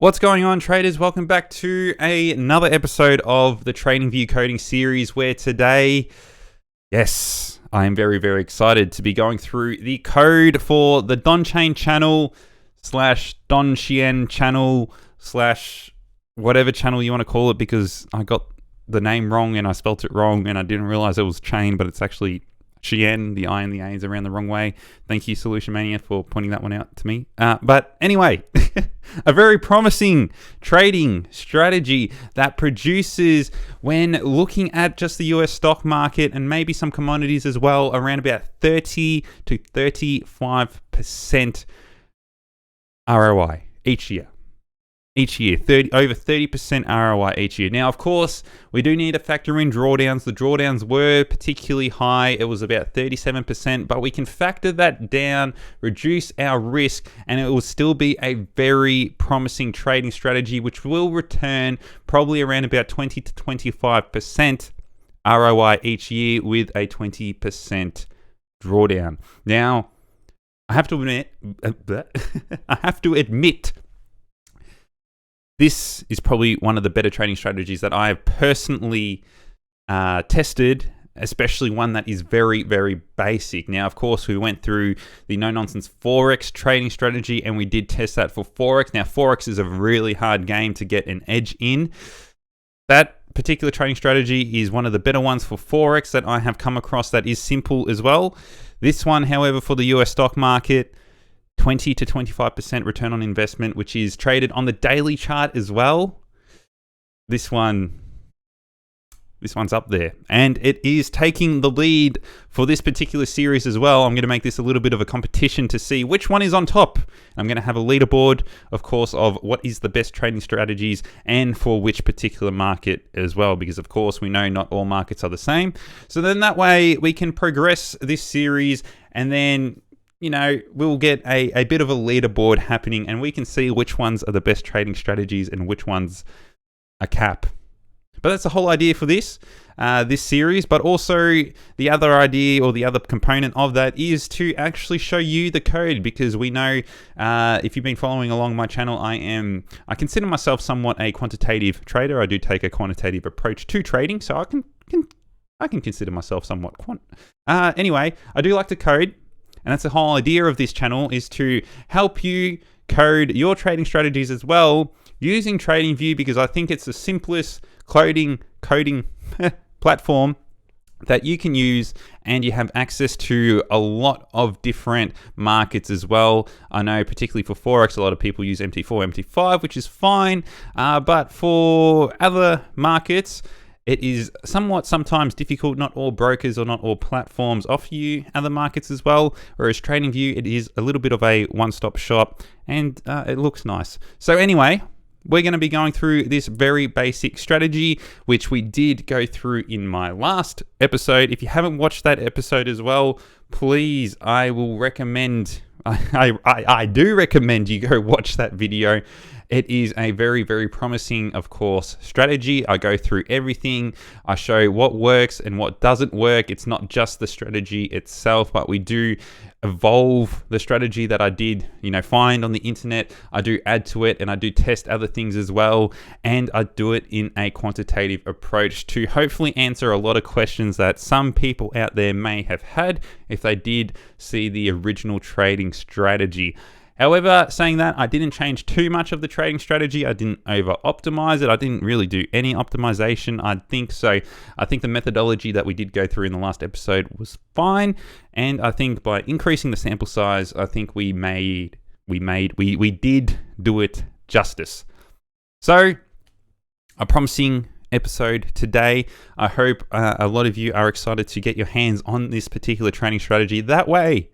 What's going on, traders? Welcome back to another episode of the Tradingview coding series, where today, yes, I am very, very excited to be going through the code for the Donchian channel / Donchian channel / whatever channel you want to call it, because I got the name wrong and I spelt it wrong and I didn't realize it was chain, but it's actually Chien. The I and the A is around the wrong way. Thank you, Solution Mania, for pointing that one out to me. But anyway, a very promising trading strategy that produces, when looking at just the US stock market and maybe some commodities as well, around about 30 to 35% ROI each year. Over 30% ROI each year. Now, of course, we do need to factor in drawdowns. The drawdowns were particularly high. It was about 37%, but we can factor that down, reduce our risk, and it will still be a very promising trading strategy, which will return probably around about 20 to 25% ROI each year with a 20% drawdown. Now, I have to admit, this is probably one of the better trading strategies that I have personally tested, especially one that is very, very basic. Now, of course, we went through the no-nonsense Forex trading strategy, and we did test that for Forex. Now, Forex is a really hard game to get an edge in. That particular trading strategy is one of the better ones for Forex that I have come across that is simple as well. This one, however, for the US stock market, 20 to 25% return on investment, which is traded on the daily chart as well. This one's up there, and it is taking the lead for this particular series as well. I'm going to make this a little bit of a competition to see which one is on top. I'm going to have a leaderboard, of course, of what is the best trading strategies and for which particular market as well, because of course we know not all markets are the same. So then that way we can progress this series, and then we'll get a bit of a leaderboard happening, and we can see which ones are the best trading strategies and which ones are cap. But that's the whole idea for this series. But also the other idea, or the other component of that, is to actually show you the code, because we know, if you've been following along my channel, I consider myself somewhat a quantitative trader. I do take a quantitative approach to trading, so I can consider myself somewhat quant. Anyway, I do like to code. And that's the whole idea of this channel, is to help you code your trading strategies as well using Tradingview, because I think it's the simplest coding platform that you can use, and you have access to a lot of different markets as well. I know particularly for Forex, a lot of people use MT4, MT5, which is fine. But for other markets, it is sometimes difficult. Not all brokers or not all platforms offer you other markets as well, whereas Tradingview, it is a little bit of a one-stop shop, and it looks nice. So anyway, we're going to be going through this very basic strategy, which we did go through in my last episode. If you haven't watched that episode as well, please, I will recommend, I do recommend you go watch that video. It is a very, very promising, of course, strategy. I go through everything. I show what works and what doesn't work. It's not just the strategy itself, but we do evolve the strategy that I did, find on the internet. I do add to it, and I do test other things as well. And I do it in a quantitative approach to hopefully answer a lot of questions that some people out there may have had if they did see the original trading strategy. However, saying that, I didn't change too much of the trading strategy. I didn't over-optimize it. I didn't really do any optimization, I think. So I think the methodology that we did go through in the last episode was fine. And I think by increasing the sample size, I think we did do it justice. So a promising episode today. I hope a lot of you are excited to get your hands on this particular trading strategy. That way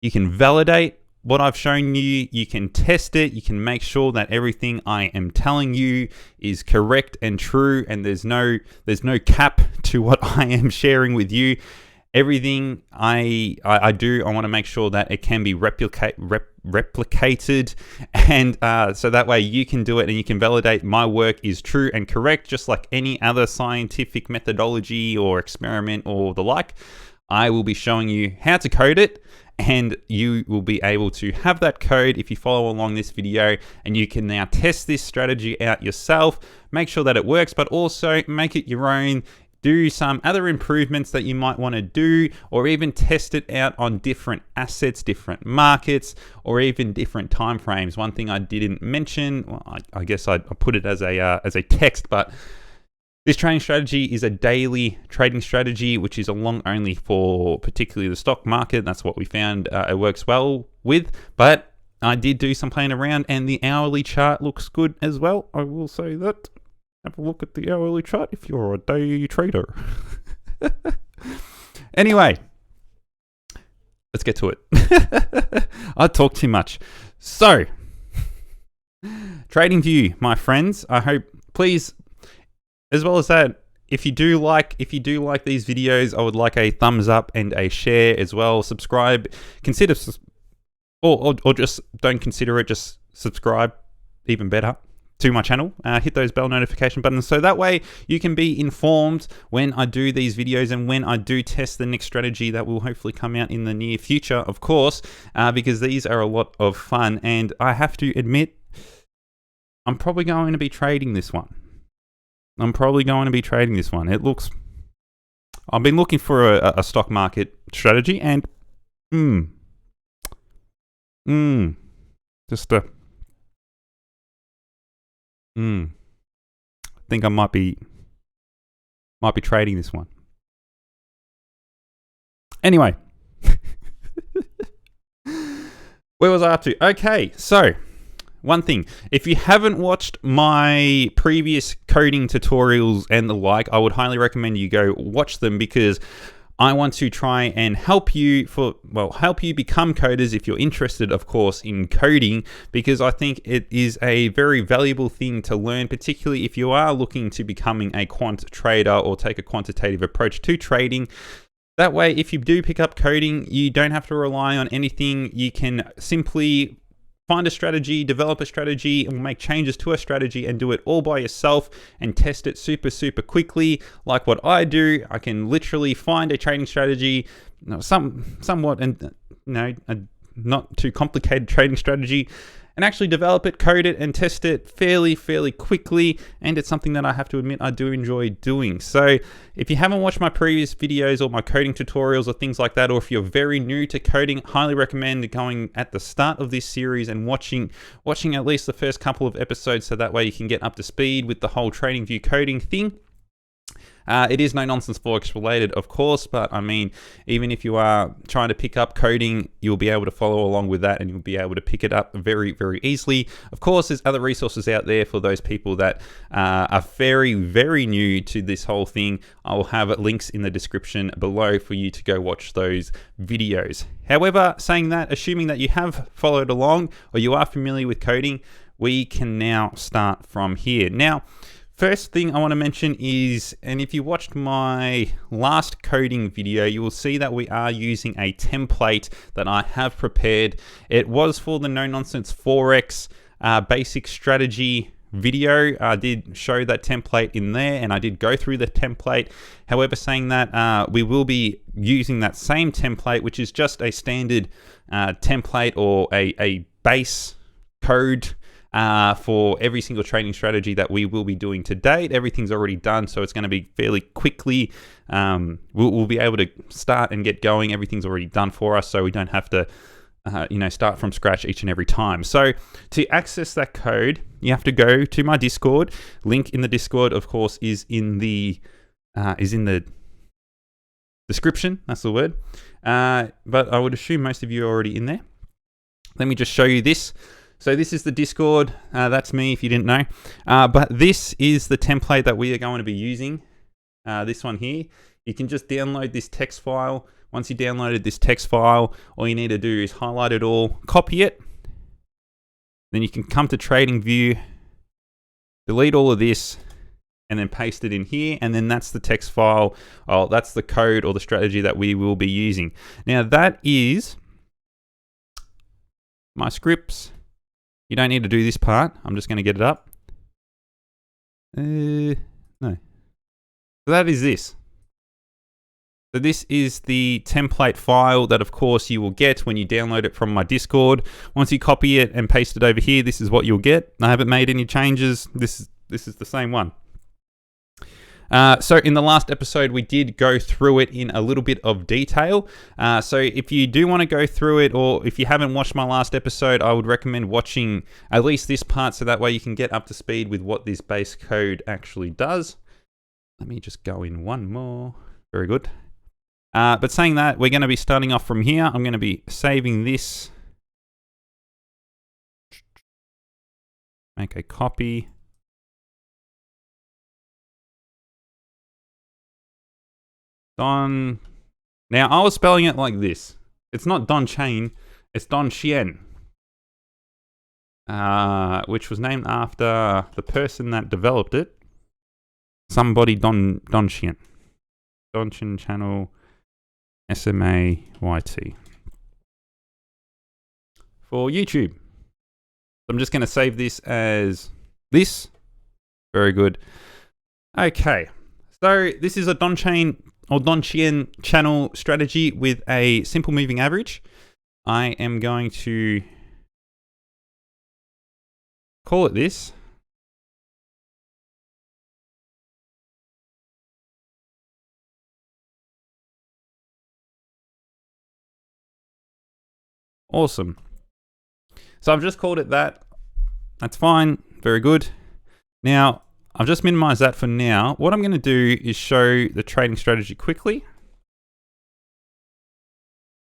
you can validate what I've shown you, you can test it, you can make sure that everything I am telling you is correct and true, and there's no cap to what I am sharing with you. Everything I do, I want to make sure that it can be replicated, and so that way you can do it and you can validate my work is true and correct, just like any other scientific methodology or experiment or the like. I will be showing you how to code it and you will be able to have that code if you follow along this video, and you can now test this strategy out yourself, make sure that it works, but also make it your own. Do some other improvements that you might want to do, or even test it out on different assets, different markets, or even different time frames. One thing I didn't mention, well, I guess I put it as a text, but this trading strategy is a daily trading strategy, which is a long only for particularly the stock market. That's what we found it works well with. But I did do some playing around, and the hourly chart looks good as well. I will say that. Have a look at the hourly chart if you're a day trader. Anyway, let's get to it. I talk too much. So, Tradingview, my friends. I hope, please, as well as that, if you do like these videos, I would like a thumbs up and a share as well. Subscribe, consider, or just don't consider it. Just subscribe, even better, to my channel. Hit those bell notification buttons so that way you can be informed when I do these videos and when I do test the next strategy that will hopefully come out in the near future, of course, because these are a lot of fun. And I have to admit, I'm probably going to be trading this one. It looks, I've been looking for a stock market strategy, and I think I might be trading this one. Anyway, where was I up to? Okay, so one thing, if you haven't watched my previous coding tutorials and the like, I would highly recommend you go watch them, because I want to try and help you become coders if you're interested, of course, in coding, because I think it is a very valuable thing to learn, particularly if you are looking to becoming a quant trader or take a quantitative approach to trading. That way, if you do pick up coding, you don't have to rely on anything. You can simply find a strategy, develop a strategy, and make changes to a strategy and do it all by yourself and test it super quickly. Like what I do, I can literally find a trading strategy, somewhat, and a not too complicated trading strategy, and actually develop it, code it, and test it fairly quickly. And it's something that I have to admit I do enjoy doing. So if you haven't watched my previous videos or my coding tutorials or things like that, or if you're very new to coding, highly recommend going at the start of this series and watching at least the first couple of episodes, so that way you can get up to speed with the whole Tradingview coding thing. It is no nonsense Forex related, of course, but I mean, even if you are trying to pick up coding, you'll be able to follow along with that, and you'll be able to pick it up very easily. Of course, there's other resources out there for those people that are very new to this whole thing. I will have links in the description below for you to go watch those videos. However, saying that, assuming that you have followed along or you are familiar with coding, we can now start from here. Now, first thing I want to mention is, and if you watched my last coding video, you will see that we are using a template that I have prepared. It was for the No Nonsense Forex basic strategy video. I did show that template in there, and I did go through the template. However, saying that, we will be using that same template, which is just a standard template or a base code for every single trading strategy that we will be doing to date. Everything's already done, so it's going to be fairly quickly. We'll be able to start and get going. Everything's already done for us, so we don't have to start from scratch each and every time. So to access that code, you have to go to my Discord. Link in the Discord, of course, is in the description. That's the word. But I would assume most of you are already in there. Let me just show you this. So this is the Discord. That's me, if you didn't know. But this is the template that we are going to be using. This one here. You can just download this text file. Once you downloaded this text file, all you need to do is highlight it all, copy it. Then you can come to Tradingview, delete all of this, and then paste it in here. And then that's the text file. Oh, that's the code or the strategy that we will be using. Now that is my scripts. You don't need to do this part. I'm just going to get it up. No. So that is this. So this is the template file that, of course, you will get when you download it from my Discord. Once you copy it and paste it over here, this is what you'll get. I haven't made any changes. This is the same one. So in the last episode, we did go through it in a little bit of detail. So if you do want to go through it, or if you haven't watched my last episode, I would recommend watching at least this part, so that way you can get up to speed with what this base code actually does. Let me just go in one more. Very good. But saying that, we're going to be starting off from here. I'm going to be saving this. Make a copy. Now I was spelling it like this. It's not Donchian, it's Donchian. Which was named after the person that developed it. Somebody Donchian. Donchian channel SMA YT. For YouTube. I'm just going to save this as this. Very good. Okay. So this is a Donchian channel strategy with a simple moving average. I am going to call it this. Awesome. So I've just called it that. That's fine. Very good. Now, I've just minimized that for now. What I'm going to do is show the trading strategy quickly.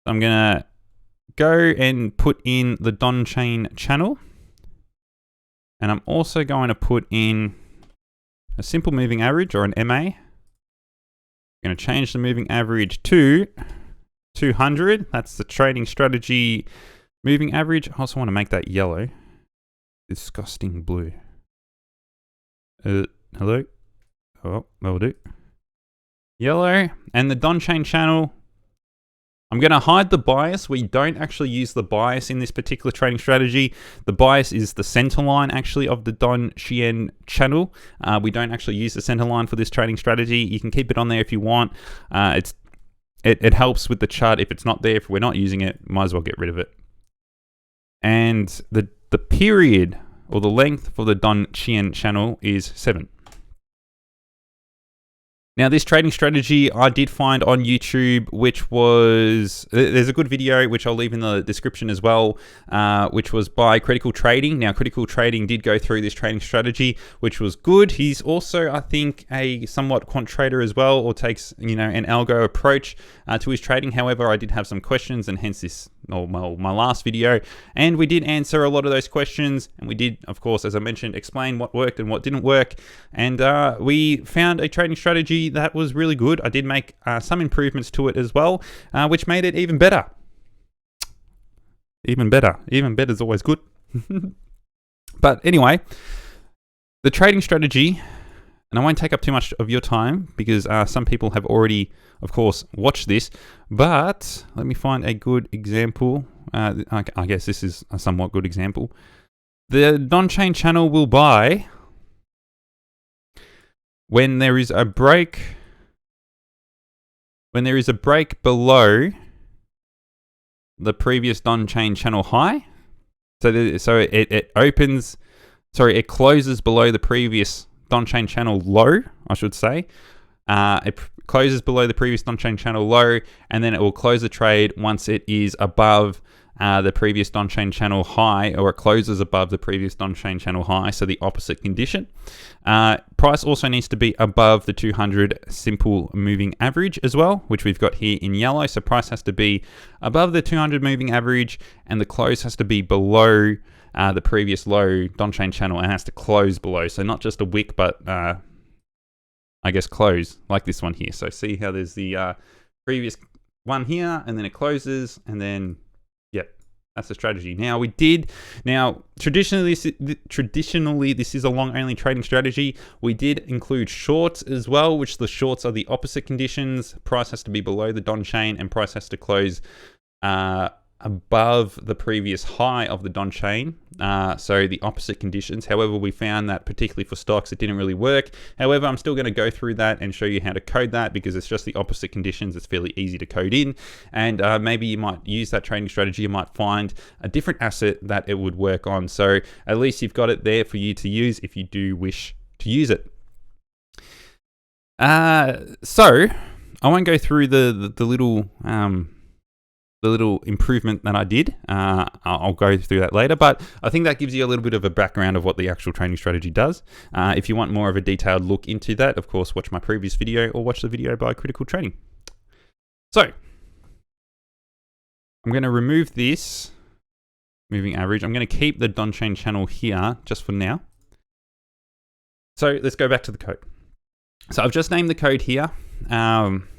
I'm going to go and put in the Donchian channel. And I'm also going to put in a simple moving average, or an MA. I'm going to change the moving average to 200. That's the trading strategy moving average. I also want to make that yellow. Disgusting blue. Hello? Oh, that'll do. Yellow. And the Donchian channel, I'm going to hide the bias. We don't actually use the bias in this particular trading strategy. The bias is the center line actually of the Donchian channel. We don't actually use the center line for this trading strategy. You can keep it on there if you want. It helps with the chart. If it's not there, if we're not using it, might as well get rid of it. And the period, or the length for the Donchian channel, is 7. Now, this trading strategy I did find on YouTube, which was, there's a good video, which I'll leave in the description as well, which was by Critical Trading. Now, Critical Trading did go through this trading strategy, which was good. He's also, I think, a somewhat quant trader as well, or takes, an algo approach to his trading. However, I did have some questions, and hence this, my last video, and we did answer a lot of those questions, and we did, of course, as I mentioned, explain what worked and what didn't work, and we found a trading strategy that was really good. I did make some improvements to it as well, which made it even better. Even better is always good. But anyway, the trading strategy, and I won't take up too much of your time because some people have already, of course, watched this, but let me find a good example. I guess this is a somewhat good example. The Donchian channel will buy when there is a break below the previous Donchian channel high. So it closes below the previous Donchian channel low, I should say. It closes below the previous Donchian channel low, and then it will close the trade once it is above the previous Donchian channel high, or it closes above the previous Donchian channel high, so the opposite condition. Price also needs to be above the 200 simple moving average as well, which we've got here in yellow. So price has to be above the 200 moving average, and the close has to be below the previous low Donchian channel, and has to close below. So not just a wick, but I guess close, like this one here. So see how there's the previous one here, and then it closes, and then, yep, that's the strategy. Now, traditionally, this is a long-only trading strategy. We did include shorts as well, which the shorts are the opposite conditions. Price has to be below the Donchian, and price has to close above the previous high of the Donchian, so the opposite conditions. However, we found that particularly for stocks, it didn't really work. However, I'm still going to go through that and show you how to code that, because it's just the opposite conditions. It's fairly easy to code in, and maybe you might use that trading strategy. You might find a different asset that it would work on. So at least you've got it there for you to use if you do wish to use it. So I won't go through the little improvement that I did. I'll go through that later, but I think that gives you a little bit of a background of what the actual trading strategy does. If you want more of a detailed look into that, of course, watch my previous video or watch the video by Critical Trading. So I'm going to remove this moving average. I'm going to keep the Donchian channel here just for now. So let's go back to the code. So I've just named the code here,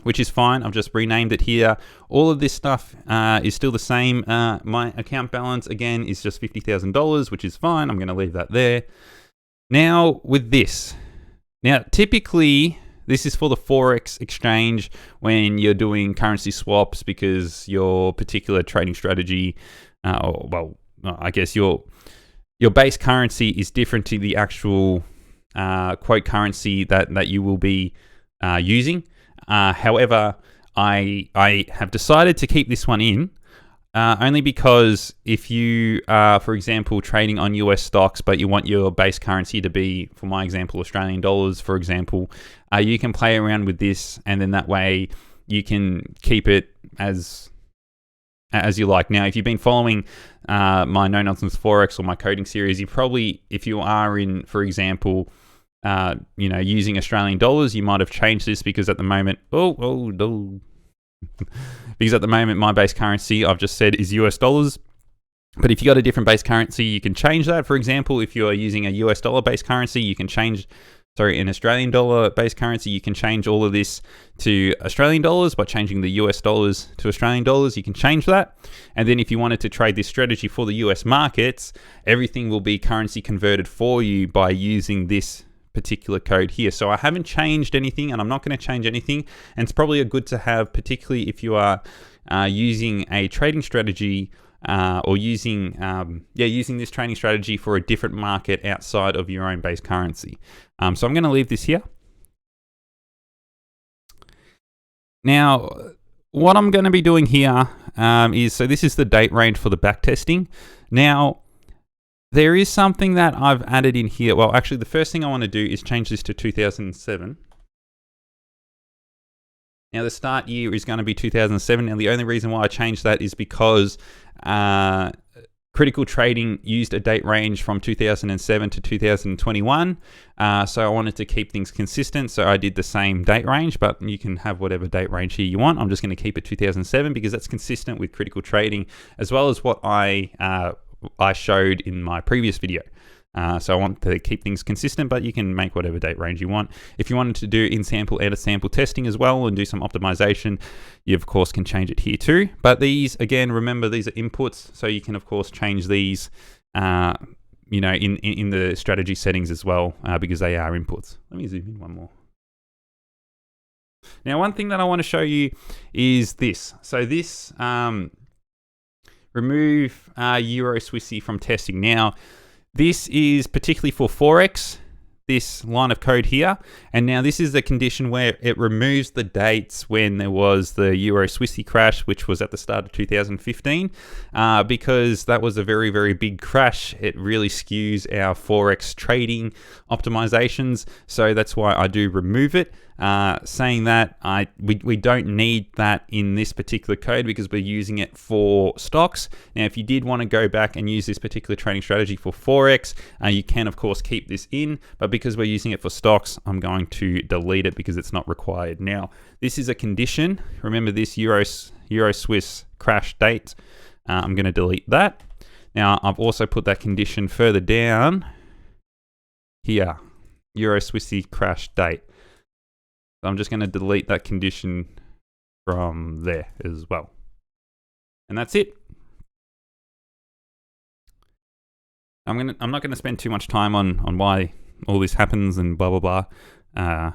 which is fine. I've just renamed it here. All of this stuff is still the same. My account balance, again, is just $50,000, which is fine. I'm going to leave that there. Now, with this. Now, typically, this is for the Forex exchange when you're doing currency swaps, because your particular trading strategy, I guess your base currency is different to the actual quote currency that you will be using. However, I have decided to keep this one in only because if you are, for example, trading on US stocks, but you want your base currency to be, for my example, Australian dollars, for example, you can play around with this, and then that way you can keep it as you like. Now, if you've been following my No Nonsense Forex or my coding series, you probably, if you are in, for example, using Australian dollars, you might have changed this, because at the moment, because at the moment my base currency, I've just said, is US dollars. But if you got a different base currency, you can change that. For example, if you're using a US dollar base currency, you can change, an Australian dollar base currency, you can change all of this to Australian dollars by changing the US dollars to Australian dollars. You can change that. And then if you wanted to trade this strategy for the US markets, everything will be currency converted for you by using this particular code here. So I haven't changed anything, and I'm not going to change anything. And it's probably a good to have, particularly if you are using a trading strategy or using this trading strategy for a different market outside of your own base currency. So I'm going to leave this here. Now, what I'm going to be doing here is, so this is the date range for the back testing. Now, there is something that I've added in here. Well, actually, the first thing I want to do is change this to 2007. Now, the start year is going to be 2007. Now, the only reason why I changed that is because Critical Trading used a date range from 2007 to 2021. So I wanted to keep things consistent. So I did the same date range, but you can have whatever date range here you want. I'm just going to keep it 2007 because that's consistent with Critical Trading, as well as what I showed in my previous video. So I want to keep things consistent, but you can make whatever date range you want. If you wanted to do in-sample, out-of-sample testing as well and do some optimization, you of course can change it here too. But these, again, remember, these are inputs, so you can of course change these in the strategy settings as well, because they are inputs. Let me zoom in one more. Now, one thing that I want to show you is this. So this, remove Euro Swissy from testing. Now, this is particularly for Forex, this line of code here. And now this is the condition where it removes the dates when there was the Euro Swissy crash, which was at the start of 2015, because that was a very, very big crash. It really skews our Forex trading optimizations. So that's why I do remove it. Saying that, we don't need that in this particular code because we're using it for stocks. Now, if you did want to go back and use this particular trading strategy for Forex, you can of course keep this in, but because we're using it for stocks, I'm going to delete it because it's not required. Now, this is a condition. Remember this Euro Swiss crash date. I'm going to delete that. Now, I've also put that condition further down here, Euro Swissy crash date. So I'm just going to delete that condition from there as well. And that's it. I'm not going to spend too much time on why all this happens and blah, blah, blah.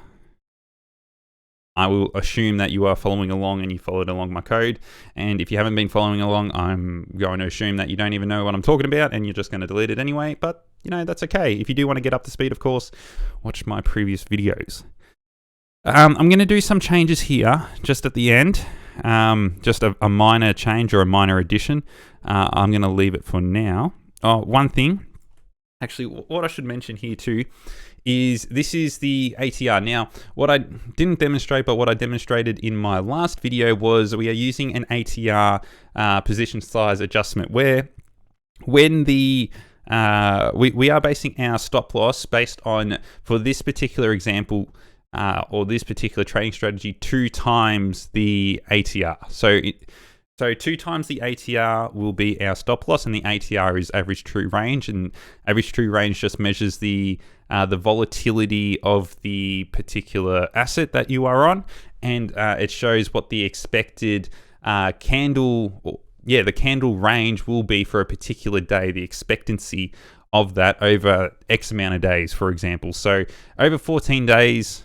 I will assume that you are following along and you followed along my code. And if you haven't been following along, I'm going to assume that you don't even know what I'm talking about and you're just going to delete it anyway. But, that's okay. If you do want to get up to speed, of course, watch my previous videos. I'm going to do some changes here just at the end. Just a minor change or a minor addition. I'm going to leave it for now. One thing, actually, what I should mention here too, is this is the ATR. Now, what I didn't demonstrate, but what I demonstrated in my last video was we are using an ATR position size adjustment where when the we are basing our stop loss based on, for this particular example, or this particular trading strategy, 2 times the ATR. So 2 times the ATR will be our stop loss, and the ATR is average true range, and average true range just measures the volatility of the particular asset that you are on, and it shows what the expected candle range will be for a particular day, the expectancy of that over X amount of days, for example. So over 14 days,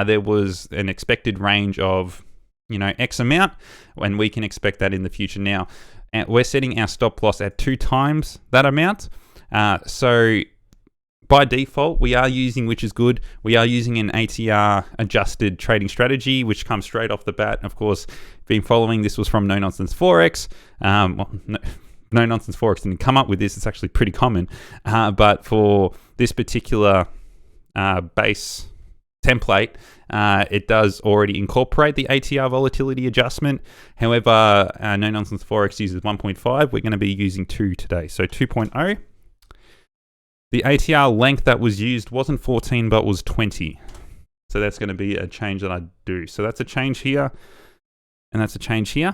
there was an expected range of X amount, and we can expect that in the future. Now, we're setting our stop loss at 2 times that amount. So by default, we are using, which is good, we are using an ATR adjusted trading strategy, which comes straight off the bat. Of course, been following, this was from No Nonsense Forex. No Nonsense Forex didn't come up with this. It's actually pretty common. But for this particular base template, it does already incorporate the ATR volatility adjustment. However, No Nonsense Forex uses 1.5. We're going to be using 2 today. So 2.0. The ATR length that was used wasn't 14, but was 20. So that's going to be a change that I do. So that's a change here, and that's a change here.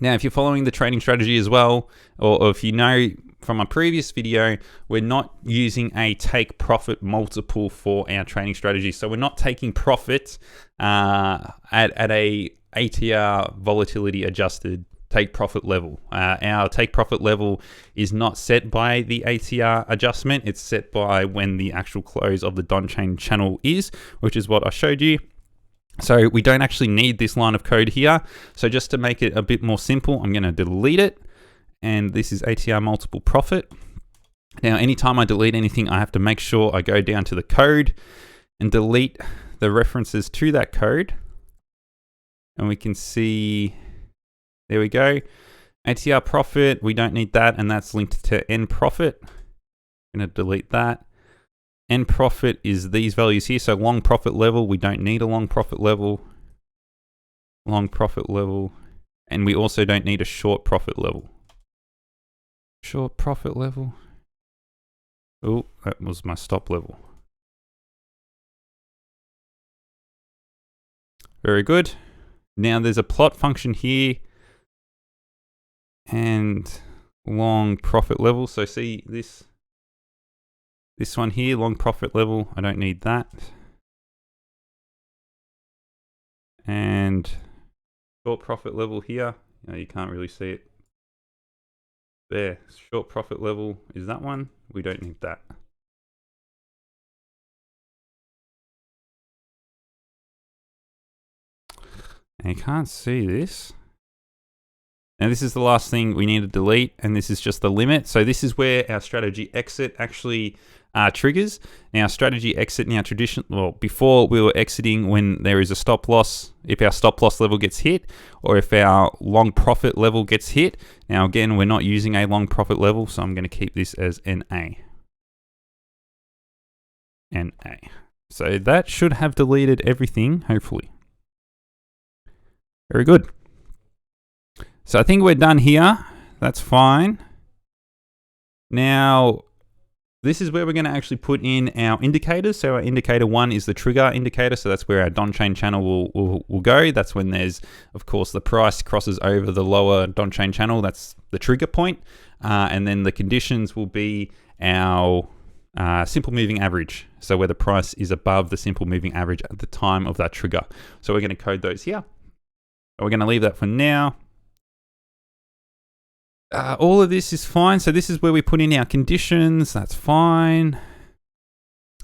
Now, if you're following the trading strategy as well, or if you know from my previous video, we're not using a take profit multiple for our trading strategy. So we're not taking profit at a ATR volatility adjusted take profit level. Our take profit level is not set by the ATR adjustment. It's set by when the actual close of the Donchian channel is, which is what I showed you. So we don't actually need this line of code here. So just to make it a bit more simple, I'm going to delete it. And this is ATR multiple profit. Now, anytime I delete anything, I have to make sure I go down to the code and delete the references to that code. And we can see, there we go. ATR profit, we don't need that, and that's linked to end profit. I'm going to delete that. End profit is these values here. So long profit level, we don't need a long profit level. Long profit level. And we also don't need a short profit level. Short profit level. Oh, that was my stop level. Very good. Now there's a plot function here and long profit level. So see this one here, long profit level. I don't need that. And short profit level here. You can't really see it. There, short profit level is that one. We don't need that. And you can't see this. Now this is the last thing we need to delete, and this is just the limit. So this is where our strategy exit actually triggers. Now strategy exit, before we were exiting when there is a stop loss, if our stop loss level gets hit, or if our long profit level gets hit. Now again, we're not using a long profit level, so I'm going to keep this as NA. NA. So that should have deleted everything, hopefully. Very good. So I think we're done here. That's fine. Now, this is where we're going to actually put in our indicators. So our indicator 1 is the trigger indicator. So that's where our Donchian channel will go. That's when there's, of course, the price crosses over the lower Donchian channel. That's the trigger point. And then the conditions will be our simple moving average. So where the price is above the simple moving average at the time of that trigger. So we're going to code those here. We're going to leave that for now. All of this is fine. So this is where we put in our conditions. That's fine.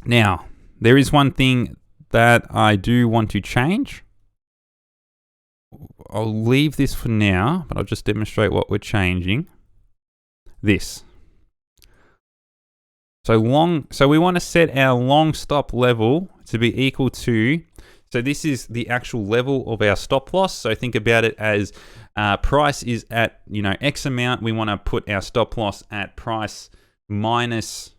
Now, there is one thing that I do want to change. I'll leave this for now, but I'll just demonstrate what we're changing. This. So we want to set our long stop level to be equal to, so this is the actual level of our stop loss. So think about it as price is at, X amount. We want to put our stop loss at price minus,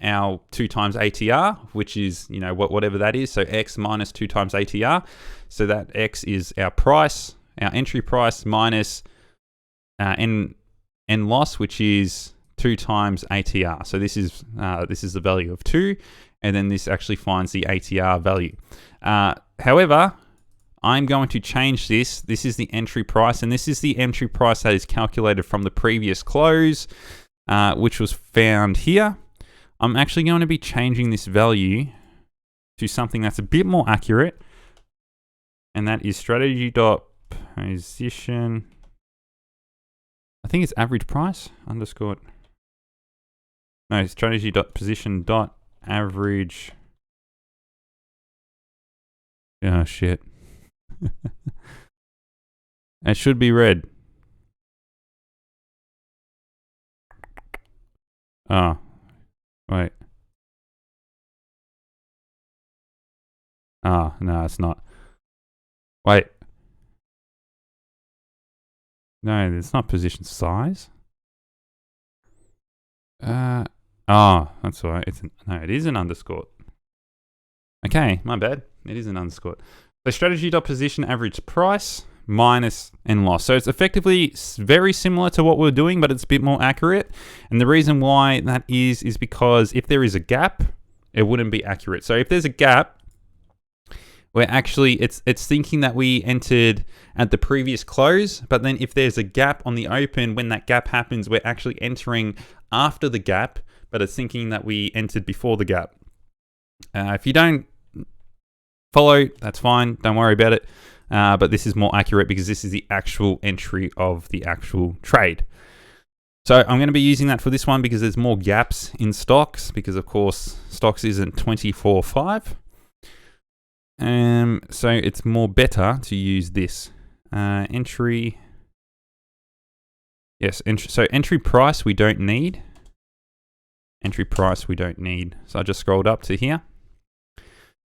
our 2 times ATR, which is, whatever that is. So X minus 2 times ATR. So that X is our price, our entry price minus N loss, which is 2 times ATR. So this is the value of 2, and then this actually finds the ATR value. However, I'm going to change this. This is the entry price, and this is the entry price that is calculated from the previous close, which was found here. I'm actually going to be changing this value to something that's a bit more accurate, and that is strategy.position. I think it's average price underscore. No, strategy.position.average. Oh, shit. It should be red. Oh, wait. Oh, no, it's not. Wait. No, it's not position size. Oh, that's all right. It is an underscore. Okay, my bad. It is an underscore. So strategy.position average price minus N loss. So it's effectively very similar to what we're doing, but it's a bit more accurate. And the reason why that is because if there is a gap, it wouldn't be accurate. So if there's a gap, where actually it's thinking that we entered at the previous close, but then if there's a gap on the open, when that gap happens, we're actually entering after the gap, but it's thinking that we entered before the gap. If you don't follow, that's fine. Don't worry about it. But this is more accurate because this is the actual entry of the actual trade. So I'm going to be using that for this one because there's more gaps in stocks because, of course, stocks isn't 24/5. So it's more better to use this entry. Yes, so entry price we don't need. Entry price we don't need. So I just scrolled up to here.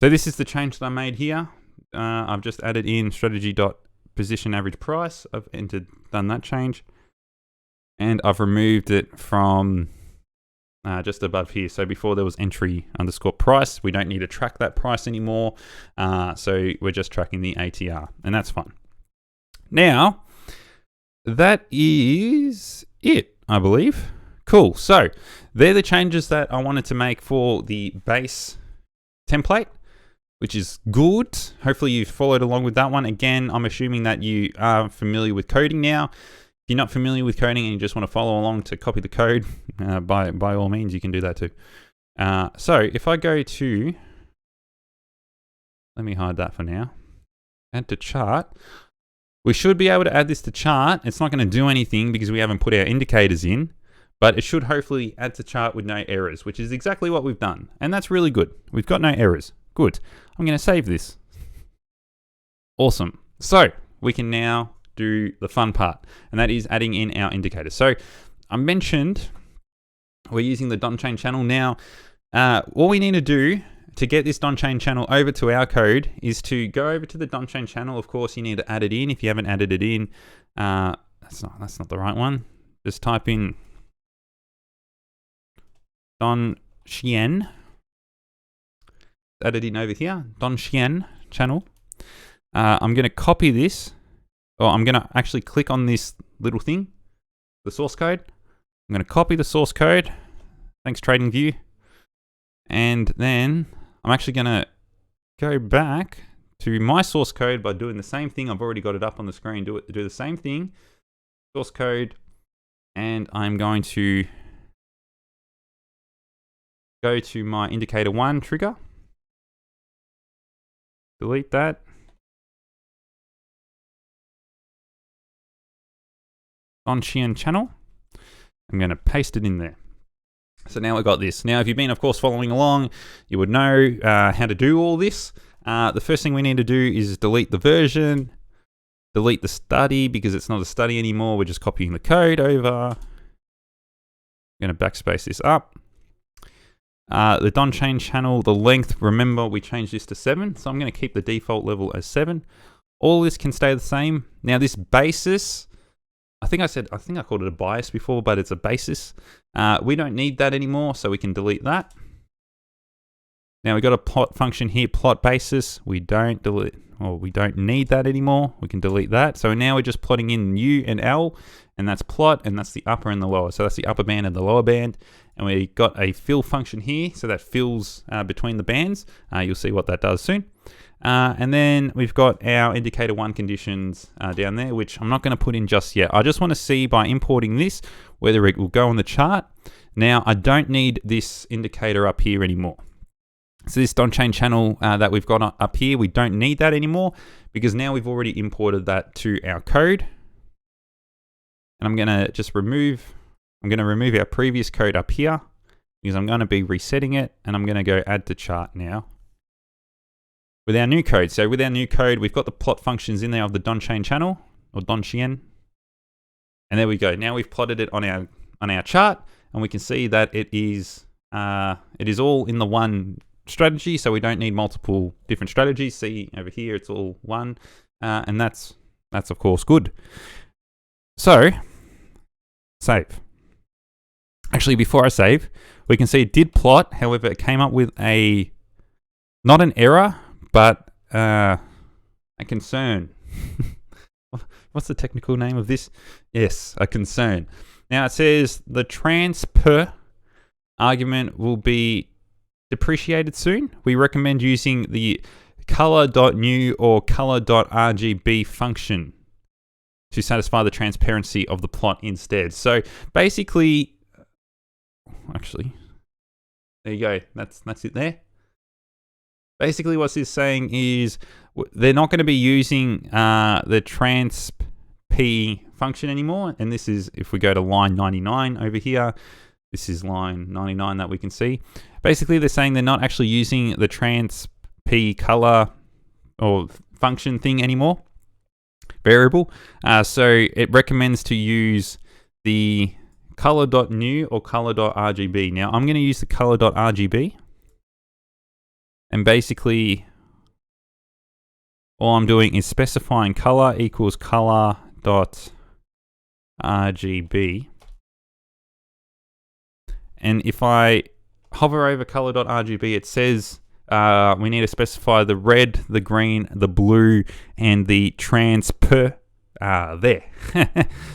So this is the change that I made here. I've just added in strategy.position average price. I've done that change, and I've removed it from just above here. So before there was entry underscore price. We don't need to track that price anymore. So we're just tracking the ATR, and that's fine. Now, that is it, I believe. Cool. So they're the changes that I wanted to make for the base template, which is good. Hopefully you've followed along with that one. Again, I'm assuming that you are familiar with coding now. If you're not familiar with coding and you just want to follow along to copy the code, by all means, you can do that too. So if I go to, let me hide that for now, add to chart, we should be able to add this to chart. It's not going to do anything because we haven't put our indicators in, but it should hopefully add to chart with no errors, which is exactly what we've done. And that's really good. We've got no errors. Good. I'm going to save this. Awesome. So we can now do the fun part, and that is adding in our indicators. So I mentioned we're using the Donchian channel now. All we need to do to get this Donchian channel over to our code is to go over to the Donchian channel. Of course, you need to add it in. If you haven't added it in, that's not the right one. Just type in Donchian. Add it in over here, Donchian channel. I'm going to copy this, or I'm going to actually click on this little thing, the source code. I'm going to copy the source code. Thanks, Tradingview. And then I'm actually going to go back to my source code by doing the same thing. I've already got it up on the screen. Do the same thing. Source code. And I'm going to go to my indicator 1 trigger. Delete that. Donchian channel. I'm going to paste it in there. So now we've got this. Now, if you've been, of course, following along, you would know how to do all this. The first thing we need to do is delete the version, delete the study because it's not a study anymore. We're just copying the code over. I'm going to backspace this up. The Donchian channel, the length, remember we changed this to 7. So I'm going to keep the default level as 7. All this can stay the same. Now this basis, I think I called it a bias before, but it's a basis. We don't need that anymore, so we can delete that. Now we've got a plot function here, plot basis. We don't need that anymore. We can delete that. So now we're just plotting in U and L, and that's plot, and that's the upper and the lower. So that's the upper band and the lower band. And we got a fill function here, so that fills between the bands. You'll see what that does soon. And then we've got our indicator 1 conditions down there, which I'm not going to put in just yet. I just want to see by importing this whether it will go on the chart. Now I don't need this indicator up here anymore. So this Donchian channel that we've got up here, we don't need that anymore because now we've already imported that to our code. And I'm going to just remove our previous code up here because I'm going to be resetting it, and I'm going to go add to chart now with our new code. So with our new code, we've got the plot functions in there of the Donchian channel, or Donchian. And there we go. Now we've plotted it on our chart, and we can see that it is all in the one strategy, so we don't need multiple different strategies. See over here, it's all one, and that's of course good. So save. Actually, before I save, we can see it did plot. However, it came up with not an error, but a concern. What's the technical name of this? Yes, a concern. Now it says the transper argument will be depreciated soon. We recommend using the color.new or color.rgb function to satisfy the transparency of the plot instead. So basically, actually, there you go. That's it there. Basically, what this is saying is they're not going to be using the transp function anymore. And this is, if we go to line 99 over here, this is line 99 that we can see. Basically, they're saying they're not actually using the transp color or function thing anymore, variable. So it recommends to use the color.new or color.rgb. Now, I'm going to use the color.rgb. And basically, all I'm doing is specifying color equals color.rgb. And if I hover over color.rgb, it says we need to specify the red, the green, the blue, and the transper there.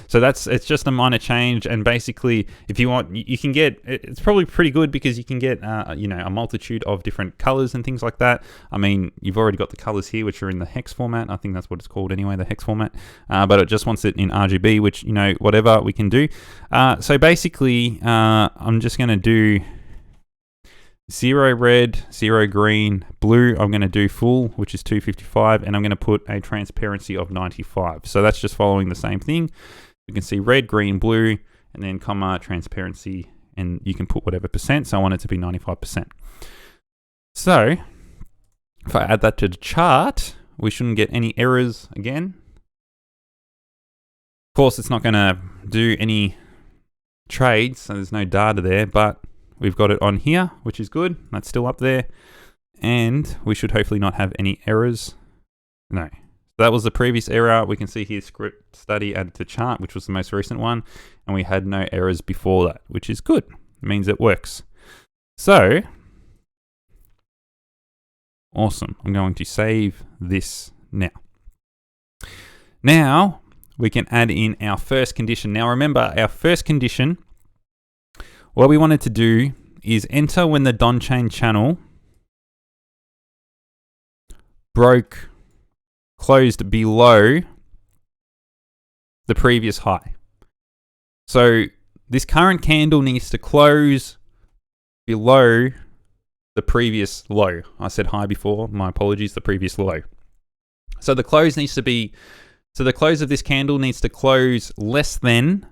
So it's just a minor change, and basically, if you want, you can get, it's probably pretty good because you can get a multitude of different colors and things like that. I mean, you've already got the colors here, which are in the hex format. I think that's what it's called anyway, the hex format. But it just wants it in RGB, which, whatever we can do. So basically, I'm just going to do 0 red, 0 green, blue. I'm going to do full, which is 255, and I'm going to put a transparency of 95. So that's just following the same thing. You can see red, green, blue, and then comma, transparency, and you can put whatever percent. So I want it to be 95%. So if I add that to the chart, we shouldn't get any errors again. Of course, it's not going to do any trades, so there's no data there, but we've got it on here, which is good. That's still up there. And we should hopefully not have any errors. No. So that was the previous error. We can see here script study added to chart, which was the most recent one. And we had no errors before that, which is good. It means it works. So, awesome. I'm going to save this now. Now, we can add in our first condition. Now remember, our first condition, what we wanted to do is enter when the Donchian channel closed below the previous high. So this current candle needs to close below the previous low. I said high before, my apologies, the previous low. So the close needs to be, so the close of this candle needs to close less than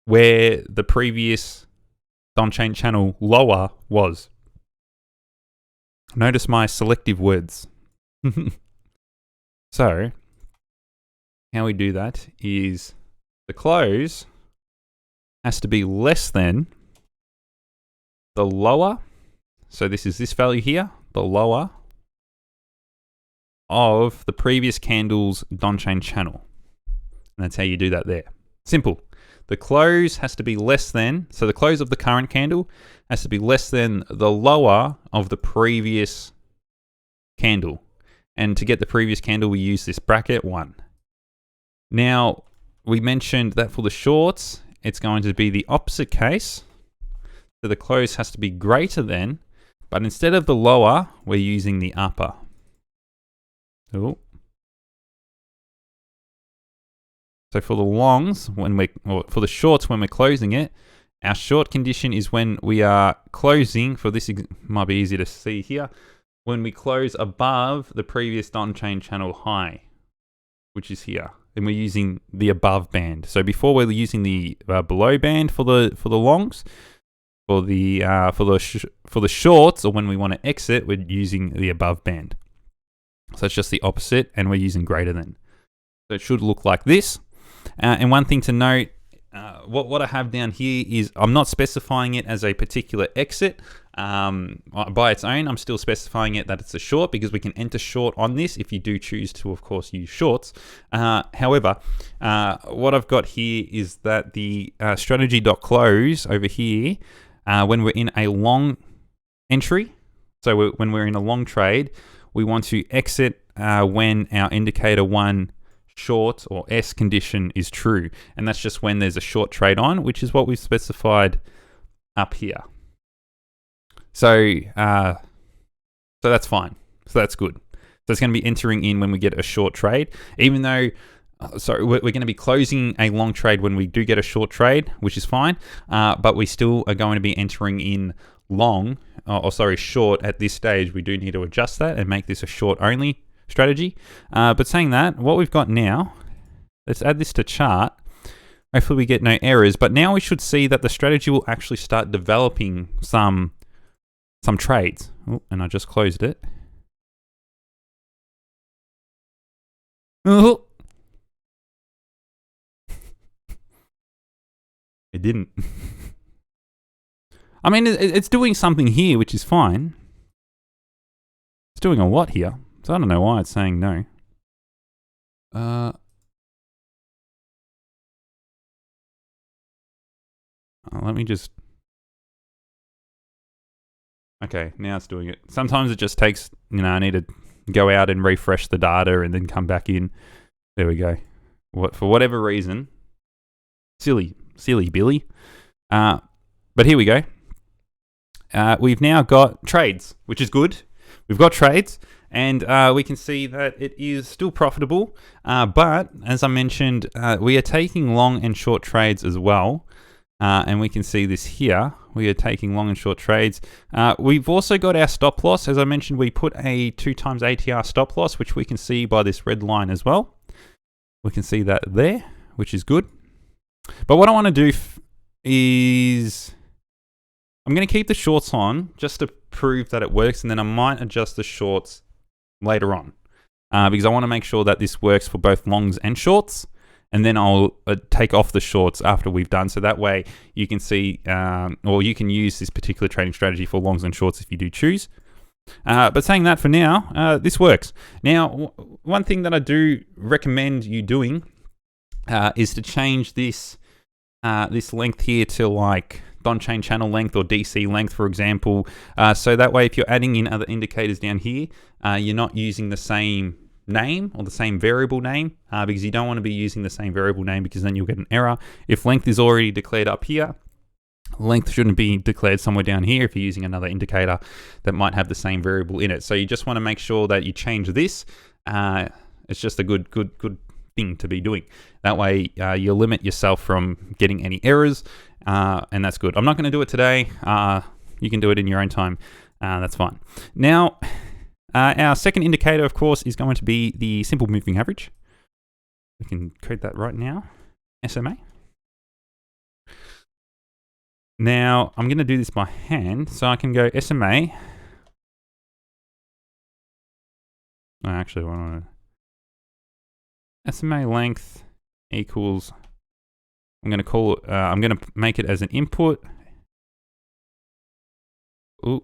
where the previous Donchian channel lower was. Notice my selective words. So, how we do that is the close has to be less than the lower, so this is this value here, the lower of the previous candle's Donchian channel. And that's how you do that there. Simple. The close has to be less than, so the close of the current candle has to be less than the lower of the previous candle. And to get the previous candle, we use this bracket 1. Now, we mentioned that for the shorts, it's going to be the opposite case. So the close has to be greater than, but instead of the lower, we're using the upper. Oh. So for the longs, or for the shorts, when we're closing it, our short condition is when we are closing, for this might be easier to see here, when we close above the previous Donchian channel high, which is here. And we're using the above band. So before we're using the below band for the longs. For the shorts, or when we want to exit, we're using the above band. So it's just the opposite, and we're using greater than. So it should look like this. And one thing to note, what I have down here is I'm not specifying it as a particular exit by its own. I'm still specifying it that it's a short, because we can enter short on this if you do choose to, of course, use shorts. However, what I've got here is that the strategy.close over here, when we're in a long entry, so when we're in a long trade, we want to exit when our indicator 1 short or S condition is true. And that's just when there's a short trade on, which is what we've specified up here. So that's fine. So that's good. So it's going to be entering in when we get a short trade, even though, we're going to be closing a long trade when we do get a short trade, which is fine. But we still are going to be entering in long, short at this stage. We do need to adjust that and make this a short only strategy. But saying that, what we've got now, let's add this to chart. Hopefully we get no errors, but now we should see that the strategy will actually start developing some trades. Oh, and I just closed it. Oh. It didn't. I mean, it's doing something here, which is fine. It's doing a lot here. So I don't know why it's saying no. Let me just... Okay, now it's doing it. Sometimes it just takes, I need to go out and refresh the data and then come back in. There we go. For whatever reason. Silly Billy. But here we go. We've now got trades, which is good. We've got trades, and we can see that it is still profitable. But as I mentioned, we are taking long and short trades as well. And we can see this here. We are taking long and short trades. We've also got our stop loss. As I mentioned, we put a 2 times ATR stop loss, which we can see by this red line as well. We can see that there, which is good. But what I want to do is I'm going to keep the shorts on just to prove that it works, and then I might adjust the shorts later on because I want to make sure that this works for both longs and shorts. And then I'll take off the shorts after we've done. So that way you can see, or you can use this particular trading strategy for longs and shorts if you do choose. But saying that, for now, this works. Now, one thing that I do recommend you doing is to change this length here to like Donchian channel length or DC length, for example. So that way, if you're adding in other indicators down here, you're not using the same name or the same variable name because you don't want to be using the same variable name, because then you'll get an error. If length is already declared up here, length shouldn't be declared somewhere down here if you're using another indicator that might have the same variable in it. So you just want to make sure that you change this. It's just a good thing to be doing. That way you'll limit yourself from getting any errors, and that's good. I'm not going to do it today. You can do it in your own time. That's fine. Now, our second indicator, of course, is going to be the simple moving average. We can code that right now. SMA. Now, I'm going to do this by hand, so I can go SMA. I actually want to... SMA length equals... I'm going to call it... I'm going to make it as an input. Ooh.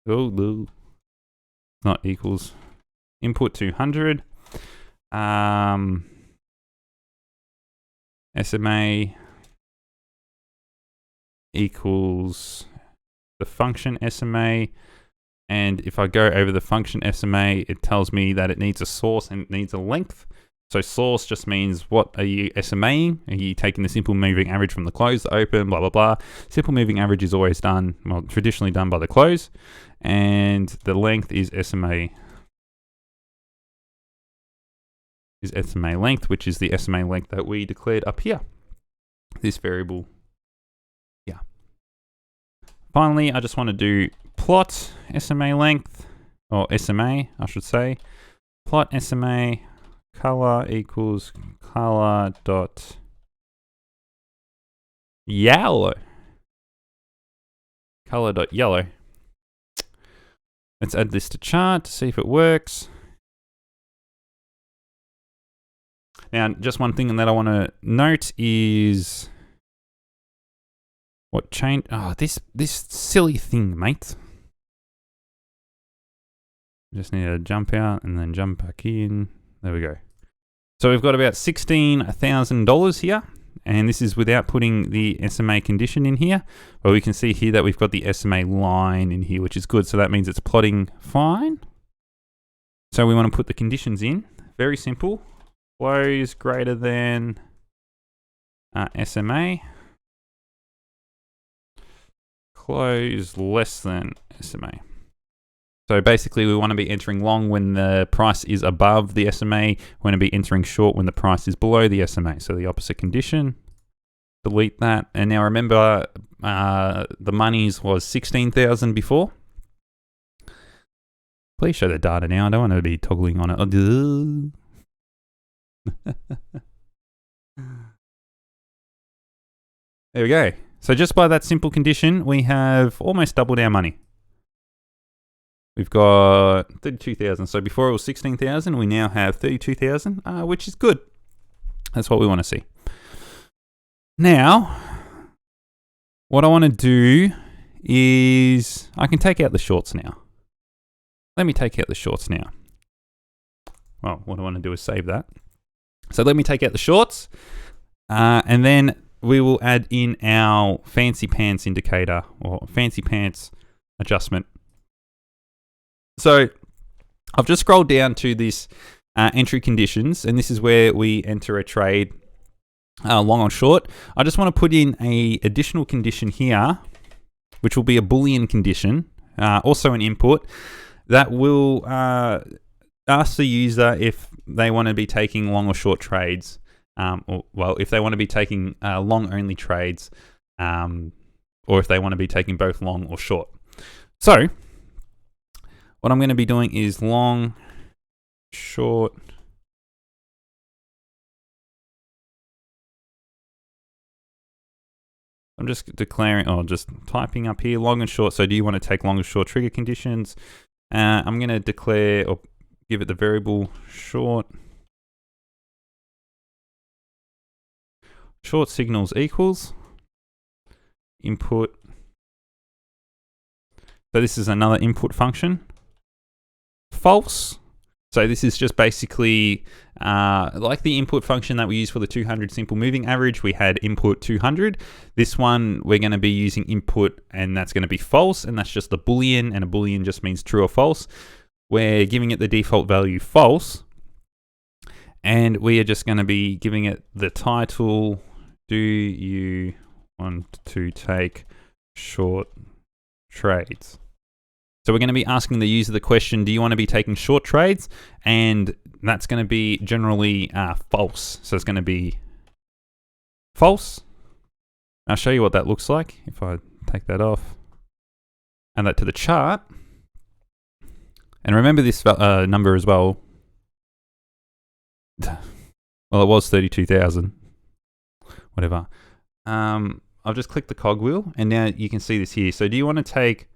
Oh, not equals. Input 200. SMA equals the function SMA, and if I go over the function SMA, it tells me that it needs a source and it needs a length. So source just means what are you SMAing? Are you taking the simple moving average from the close, the open, blah, blah, blah. Simple moving average is always done, well, traditionally done by the close, and the length is SMA. Is SMA length, which is the SMA length that we declared up here. This variable. Yeah. Finally, I just want to do plot SMA length, or SMA, I should say. Plot SMA color equals color dot yellow. Color dot yellow. Let's add this to chart to see if it works. Now, just one thing that I want to note is what changed. Oh, this silly thing, mate. Just need to jump out and then jump back in. There we go. So we've got about $16,000 here, and this is without putting the SMA condition in here. But we can see here that we've got the SMA line in here, which is good. So that means it's plotting fine. So we want to put the conditions in. Very simple. Close greater than SMA. Close less than SMA. So basically we want to be entering long when the price is above the SMA. We want to be entering short when the price is below the SMA. So the opposite condition. Delete that. And now remember the monies was 16,000 before. Please show the data now. I don't want to be toggling on it. Oh, there we go. So just by that simple condition, we have almost doubled our money. We've got 32,000. So before it was 16,000, we now have 32,000, which is good. That's what we want to see. Now, what I want to do is I can take out the shorts now. Let me take out the shorts now. Well, what I want to do is save that. So let me take out the shorts, and then we will add in our fancy pants indicator or fancy pants adjustment. So I've just scrolled down to this entry conditions, and this is where we enter a trade long or short. I just want to put in a additional condition here, which will be a Boolean condition, also an input, that will ask the user if they want to be taking long or short trades, or if they want to be taking long only trades, or if they want to be taking both long or short. So what I'm going to be doing is long, short, I'm just declaring, or just typing up here, long and short. So do you want to take long and short trigger conditions? I'm going to declare or give it the variable short. Short signals equals input. So this is another input function. False. So this is just basically like the input function that we use for the 200 simple moving average. We had input 200. This one we're going to be using input, and that's going to be false, and that's just a Boolean, and a Boolean just means true or false. We're giving it the default value false, and we are just going to be giving it the title, do you want to take short trades? So we're going to be asking the user the question, do you want to be taking short trades? And that's going to be generally false. So it's going to be false. I'll show you what that looks like if I take that off. Add that to the chart. And remember this number as well. Well, it was 32,000. Whatever. I've just clicked the cogwheel, and now you can see this here. So do you want to take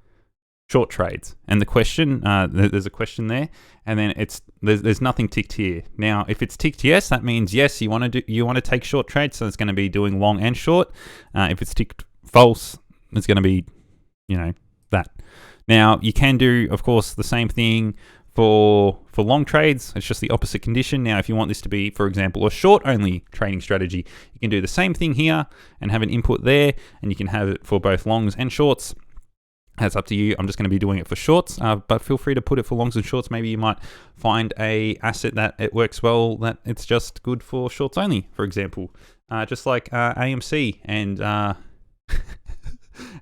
short trades? And the question, there's a question there, and then there's nothing ticked here. Now, if it's ticked yes, that means yes, you want to take short trades. So it's going to be doing long and short. If it's ticked false, it's going to be, that. Now you can do, of course, the same thing for long trades. It's just the opposite condition. Now, if you want this to be, for example, a short only trading strategy, you can do the same thing here and have an input there, and you can have it for both longs and shorts. That's up to you. I'm just going to be doing it for shorts, but feel free to put it for longs and shorts. Maybe you might find a asset that it works well, that it's just good for shorts only, for example, just like AMC and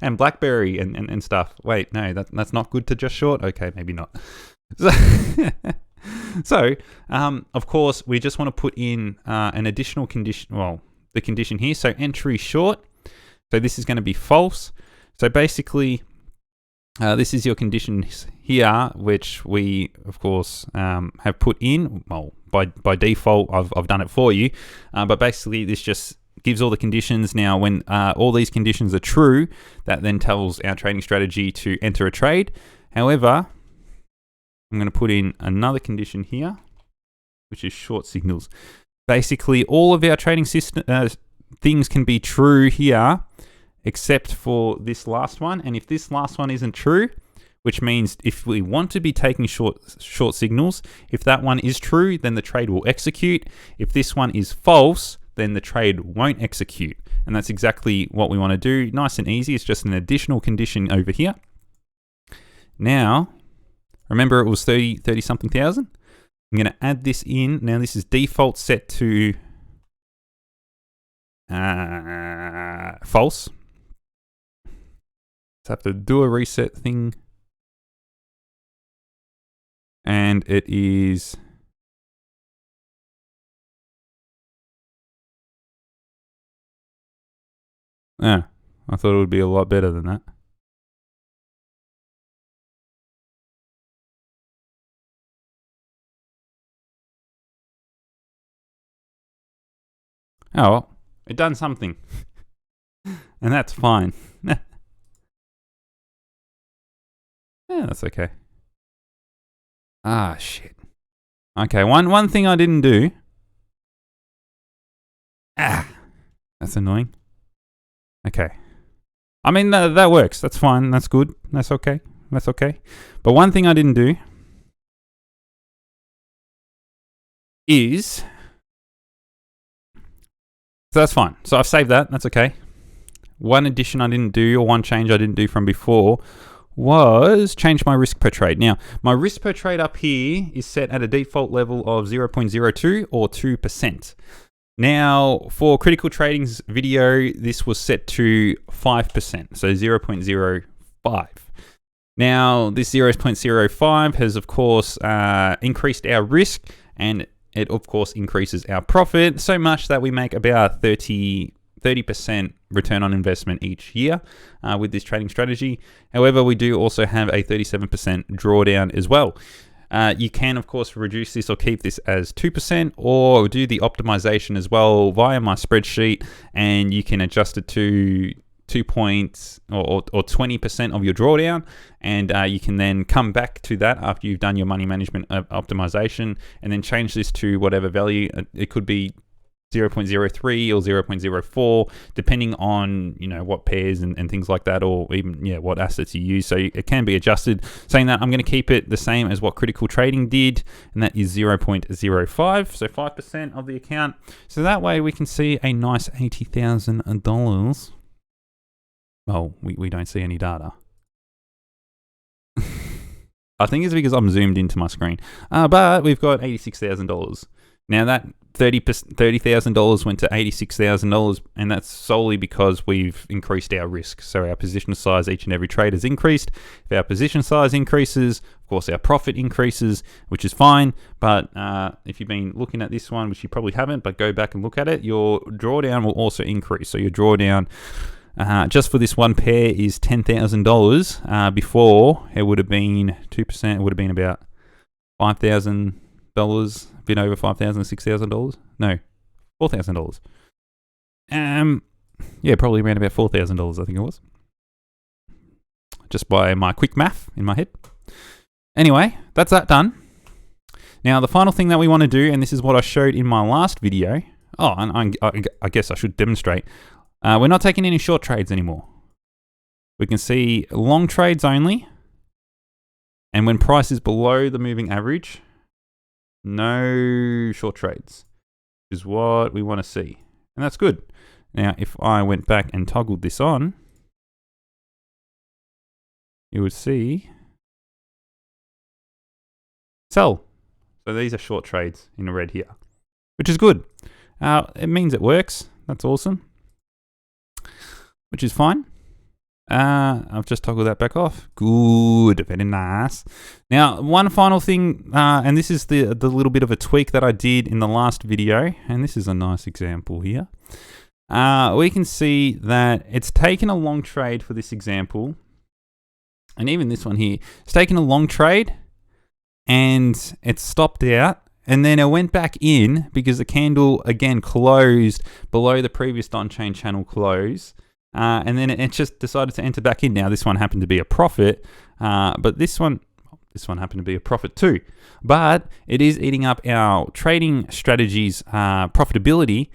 and BlackBerry and stuff. Wait, no, that's not good to just short. Okay, maybe not. So, of course, we just want to put in an additional condition. Well, the condition here. So entry short. So this is going to be false. So basically, this is your conditions here, which we, of course, have put in. Well, by default, I've done it for you. But basically, this just gives all the conditions. Now, when all these conditions are true, that then tells our trading strategy to enter a trade. However, I'm going to put in another condition here, which is short signals. Basically, all of our trading system things can be true here, except for this last one. And if this last one isn't true, which means if we want to be taking short signals, if that one is true, then the trade will execute. If this one is false, then the trade won't execute. And that's exactly what we want to do. Nice and easy. It's just an additional condition over here. Now, remember it was 30 something thousand. I'm going to add this in. Now this is default set to false. So I have to do a reset thing. And it is I thought it would be a lot better than that. Oh, well, it done something. And that's fine. Yeah, that's okay. Ah, shit. Okay, one thing I didn't do. That's annoying. Okay. I mean, that works. That's fine. That's good. That's okay. That's okay. But one thing I didn't do is... So that's fine. So I've saved that. That's okay. One addition I didn't do, or one change I didn't do from before, was change my risk per trade. Now, my risk per trade up here is set at a default level of 0.02 or 2%. Now, for Critical Trading's video, this was set to 5%, so 0.05. Now, this 0.05 has, of course, increased our risk, and it, of course, increases our profit so much that we make about 30% return on investment each year with this trading strategy. However, we do also have a 37% drawdown as well. You can, of course, reduce this or keep this as 2%, or do the optimization as well via my spreadsheet, and you can adjust it to 2 points or 20% of your drawdown, and you can then come back to that after you've done your money management optimization, and then change this to whatever value. It could be 0.03 or 0.04, depending on what pairs and things like that, or even what assets you use. So it can be adjusted. Saying that, I'm going to keep it the same as what Critical Trading did, and that is 0.05, so 5% of the account. So that way we can see a nice $80,000. Well, we don't see any data. I think it's because I'm zoomed into my screen. But we've got $86,000. Now that $30,000 went to $86,000, and that's solely because we've increased our risk. So our position size each and every trade has increased. If our position size increases, of course our profit increases, which is fine. But if you've been looking at this one, which you probably haven't, but go back and look at it, your drawdown will also increase. So your drawdown just for this one pair is $10,000. Before, it would have been 2%. It would have been about $5,000, a bit over $5,000, $6,000. No, $4,000. yeah, probably around about $4,000, I think it was. Just by my quick math in my head. Anyway, that's that done. Now, the final thing that we want to do, and this is what I showed in my last video. Oh, and I guess I should demonstrate. We're not taking any short trades anymore. We can see long trades only. And when price is below the moving average, no short trades, which is what we want to see. And that's good. Now, if I went back and toggled this on, you would see sell. So these are short trades in the red here, which is good. It means it works. That's awesome, which is fine. I've just toggled that back off. Good, very nice. Now, one final thing, and this is the little bit of a tweak that I did in the last video, and this is a nice example here. We can see that it's taken a long trade for this example, and even this one here, it's taken a long trade, and it's stopped out, and then it went back in because the candle again closed below the previous Donchian channel close. And then it just decided to enter back in. Now, this one happened to be a profit, but this one happened to be a profit too. But it is eating up our trading strategies profitability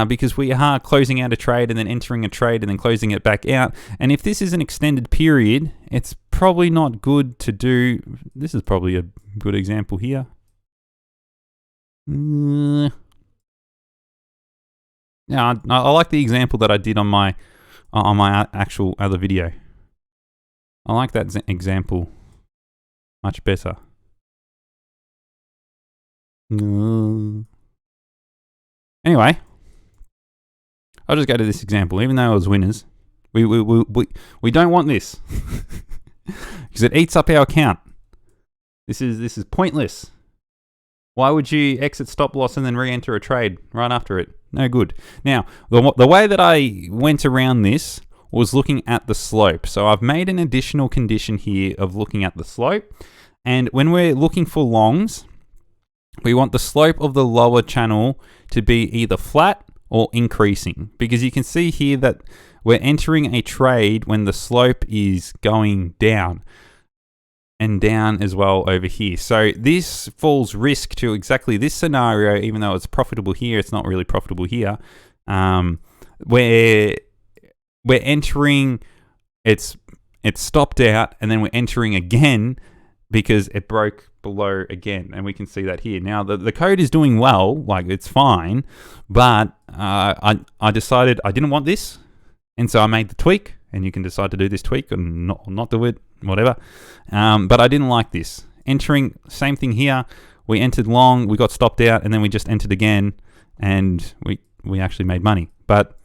because we are closing out a trade and then entering a trade and then closing it back out. And if this is an extended period, it's probably not good to do. This is probably a good example here. Yeah, I like the example that I did on my actual other video. I like that example much better. Anyway, I'll just go to this example. Even though it was winners, we don't want this because it eats up our account. This is pointless. Why would you exit stop loss and then re-enter a trade right after it? No good. Now, the way that I went around this was looking at the slope. So I've made an additional condition here of looking at the slope. And when we're looking for longs, we want the slope of the lower channel to be either flat or increasing. Because you can see here that we're entering a trade when the slope is going down. And down as well over here. So this falls risk to exactly this scenario, even though it's profitable here, it's not really profitable here. Where we're entering, it's stopped out, and then we're entering again because it broke below again. And we can see that here. Now, the code is doing well, like it's fine, but I decided I didn't want this. And so I made the tweak, and you can decide to do this tweak or not do it, whatever. But I didn't like this. Entering, same thing here. We entered long, we got stopped out, and then we just entered again, and we actually made money. But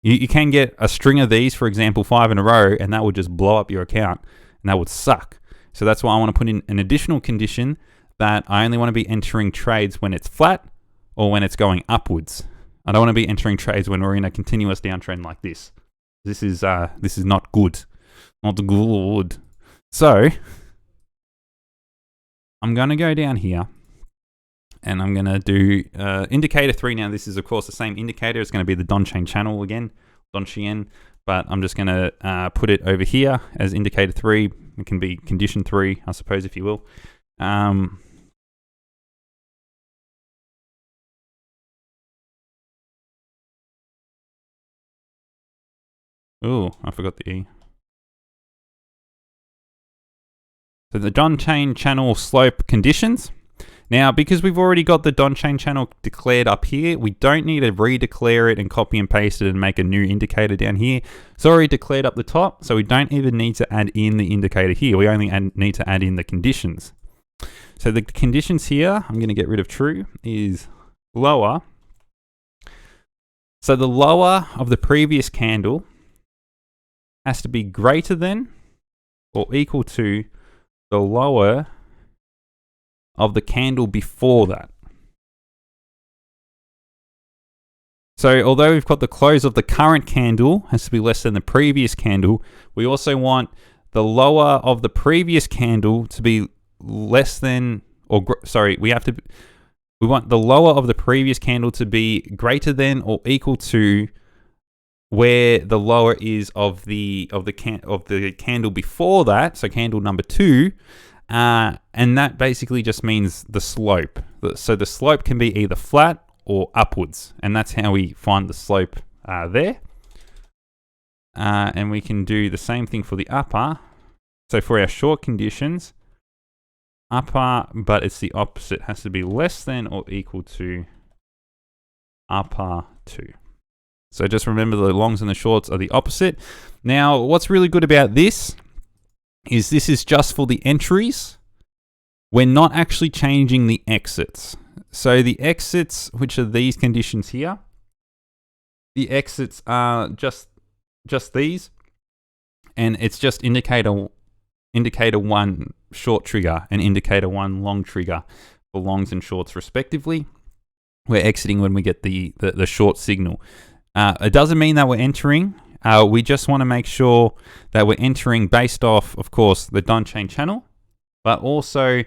you can get a string of these, for example, 5 in a row, and that would just blow up your account, and that would suck. So that's why I want to put in an additional condition that I only want to be entering trades when it's flat or when it's going upwards. I don't want to be entering trades when we're in a continuous downtrend like this. This is not good. Not good. So I'm going to go down here and I'm going to do indicator 3. Now, this is, of course, the same indicator. It's going to be the Donchian channel again, Donchian, but I'm just going to put it over here as indicator 3. It can be condition 3, I suppose, if you will. Oh, I forgot the E. So the Donchian channel slope conditions. Now, because we've already got the Donchian channel declared up here, we don't need to redeclare it and copy and paste it and make a new indicator down here. It's already declared up the top, so we don't even need to add in the indicator here. We only need to add in the conditions. So the conditions here, I'm going to get rid of true, is lower. So the lower of the previous candle has to be greater than or equal to the lower of the candle before that. So although we've got the close of the current candle has to be less than the previous candle, we also want the lower of the previous candle to be less than, we want the lower of the previous candle to be greater than or equal to where the lower is of the candle before that, so candle number 2, and that basically just means the slope. So the slope can be either flat or upwards, and that's how we find the slope there. And we can do the same thing for the upper. So for our short conditions, upper, but it's the opposite, has to be less than or equal to upper 2. So just remember the longs and the shorts are the opposite. Now, what's really good about this is just for the entries. We're not actually changing the exits. So the exits, which are these conditions here, the exits are just these, and it's just indicator 1 short trigger and indicator 1 long trigger for longs and shorts respectively. We're exiting when we get the short signal. It doesn't mean that we're entering. We just want to make sure that we're entering based off, of course, the Donchian channel, but also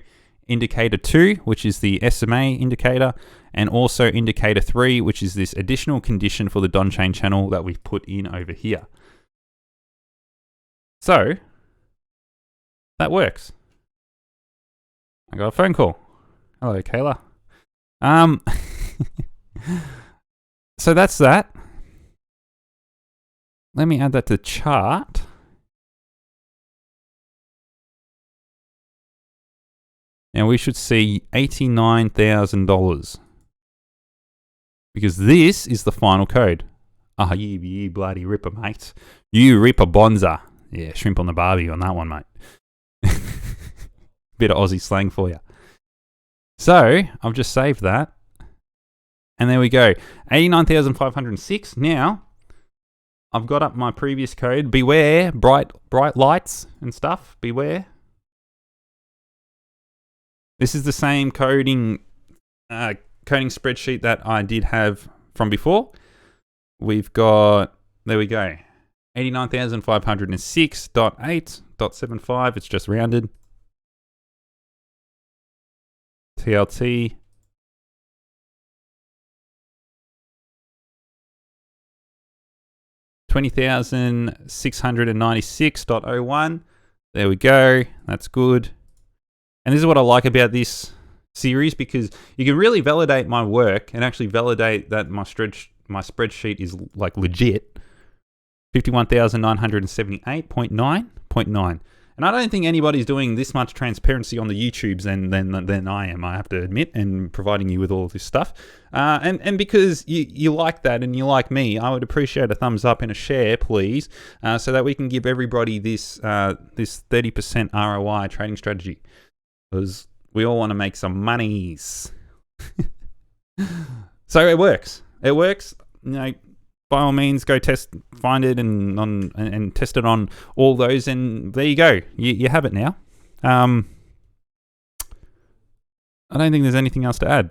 indicator 2, which is the SMA indicator, and also indicator 3, which is this additional condition for the Donchian channel that we've put in over here. So that works. I got a phone call. Hello, Kayla. So that's that. Let me add that to chart. Now we should see $89,000 because this is the final code. Ah, you bloody ripper, mate. You ripper bonza. Yeah, shrimp on the barbie on that one, mate. Bit of Aussie slang for you. So I've just saved that. And there we go. 89,506. Now, I've got up my previous code. Beware, bright lights and stuff. Beware. This is the same coding spreadsheet that I did have from before. We've got, there we go, 89,506.8.75. It's just rounded. TLT. $20,696.01. There we go. That's good. And this is what I like about this series, because you can really validate my work and actually validate that my spreadsheet is like legit. 51,978.9.9. And I don't think anybody's doing this much transparency on the YouTubes than I am, I have to admit, and providing you with all this stuff. And because you like that and you like me, I would appreciate a thumbs up and a share, please, so that we can give everybody this 30% ROI trading strategy. Because we all want to make some monies. So it works. It works. You know, by all means, go find it and test it on all those, and there you go. You have it now. I don't think there's anything else to add.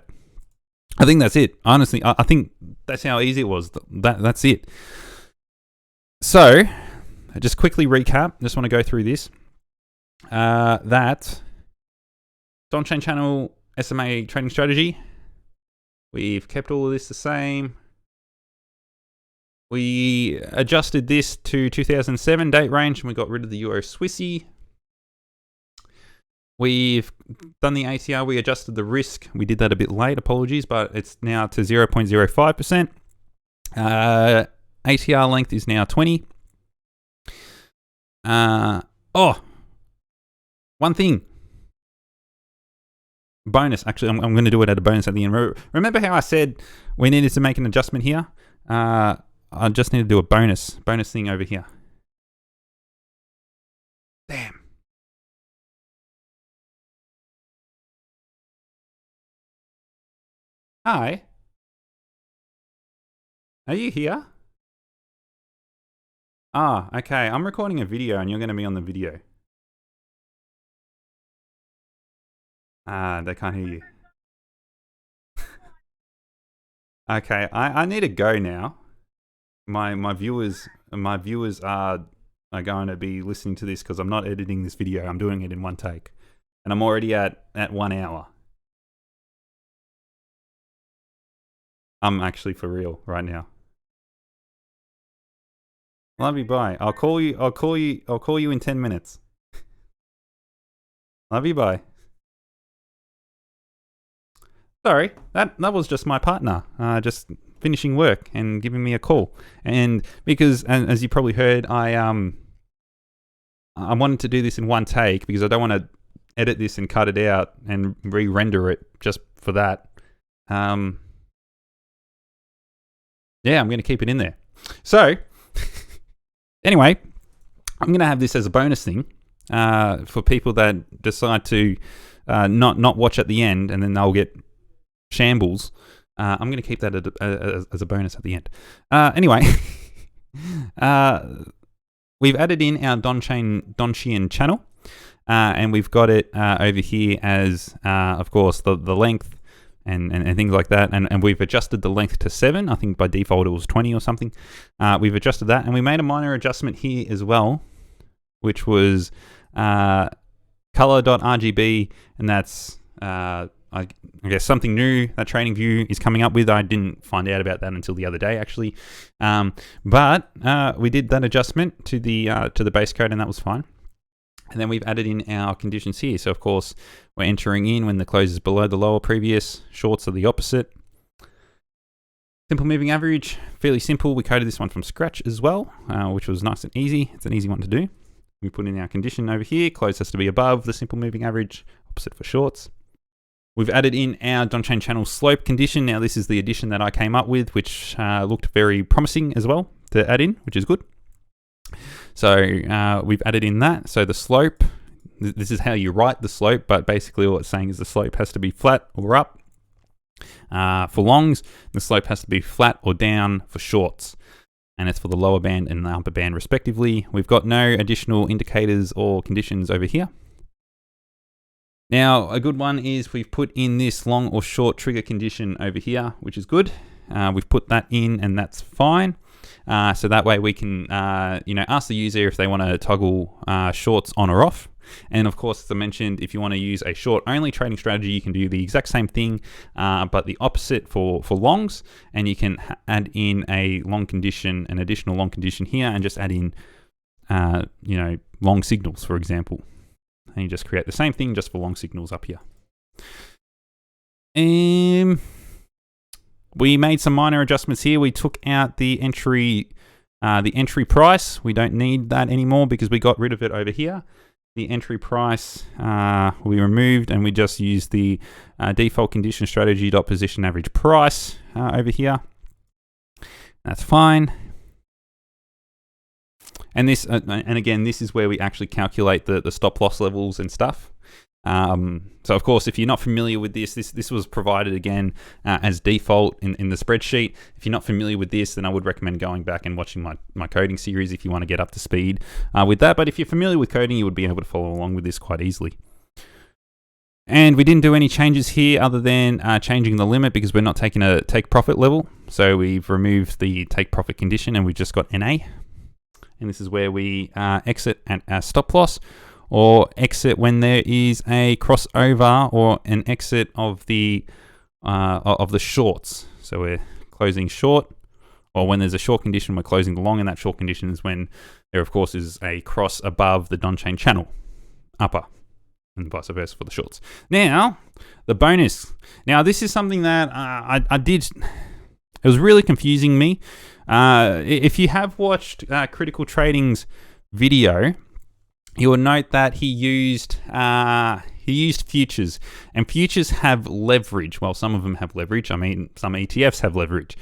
I think that's it. Honestly, I think that's how easy it was. That's it. So, just quickly recap. Just want to go through this. That Donchian channel SMA trading strategy. We've kept all of this the same. We adjusted this to 2007 date range and we got rid of the Euro Swissy. We've done the ATR, we adjusted the risk. We did that a bit late, apologies, but it's now to 0.05%. ATR length is now 20. One thing. Bonus. Actually, I'm going to do it at a bonus at the end. Remember how I said we needed to make an adjustment here? I just need to do a bonus thing over here. Damn. Hi. Are you here? Ah, okay. I'm recording a video and you're going to be on the video. They can't hear you. Okay, I need to go now. My viewers are going to be listening to this because I'm not editing this video. I'm doing it in one take, and I'm already at 1 hour. I'm actually for real right now. Love you. Bye. I'll call you. I'll call you. I'll call you in 10 minutes. Love you. Bye. Sorry, that was just my partner, just finishing work and giving me a call. And because, as you probably heard, I wanted to do this in one take because I don't want to edit this and cut it out and re-render it just for that. Yeah, I'm going to keep it in there. So, anyway, I'm going to have this as a bonus thing for people that decide to not watch at the end, and then they'll get shambles. I'm going to keep that as a bonus at the end. Anyway, we've added in our Donchian channel, and we've got it over here as, of course, the length and things like that. And we've adjusted the length to 7. I think by default it was 20 or something. We've adjusted that, and we made a minor adjustment here as well, which was color.rgb, and that's I guess something new that Tradingview is coming up with. I didn't find out about that until the other day, actually. But we did that adjustment to the base code, and that was fine. And then we've added in our conditions here. So of course, we're entering in when the close is below the lower previous. Shorts are the opposite. Simple moving average, fairly simple. We coded this one from scratch as well, which was nice and easy. It's an easy one to do. We put in our condition over here. Close has to be above the simple moving average, opposite for shorts. We've added in our Donchian channel slope condition. Now this is the addition that I came up with, which looked very promising as well to add in, which is good. So we've added in that. So the slope, this is how you write the slope, but basically all it's saying is the slope has to be flat or up for longs. The slope has to be flat or down for shorts. And it's for the lower band and the upper band respectively. We've got no additional indicators or conditions over here. Now, a good one is we've put in this long or short trigger condition over here, which is good. We've put that in, and that's fine. So that way we can, ask the user if they want to toggle shorts on or off. And of course, as I mentioned, if you want to use a short-only trading strategy, you can do the exact same thing, but the opposite for longs. And you can add in a long condition, an additional long condition here, and just add in, long signals, for example. And you just create the same thing just for long signals up here. We made some minor adjustments here. We took out the entry price. We don't need that anymore because we got rid of it over here. The entry price we removed, and we just used the default condition strategy dot position average price over here. That's fine. And this, and again, this is where we actually calculate the stop loss levels and stuff. So of course, if you're not familiar with this was provided again as default in the spreadsheet. If you're not familiar with this, then I would recommend going back and watching my coding series if you want to get up to speed with that. But if you're familiar with coding, you would be able to follow along with this quite easily. And we didn't do any changes here other than changing the limit because we're not taking a take profit level. So we've removed the take profit condition and we've just got NA. And this is where we exit at our stop loss, or exit when there is a crossover or an exit of the shorts. So we're closing short, or when there's a short condition, we're closing the long, and that short condition is when there, of course, is a cross above the Donchian channel, upper, and vice versa for the shorts. Now, the bonus. Now, this is something that I did. It was really confusing me. If you have watched Critical Trading's video, you will note that he used futures, and futures have leverage. Well, some of them have leverage. I mean, some ETFs have leverage.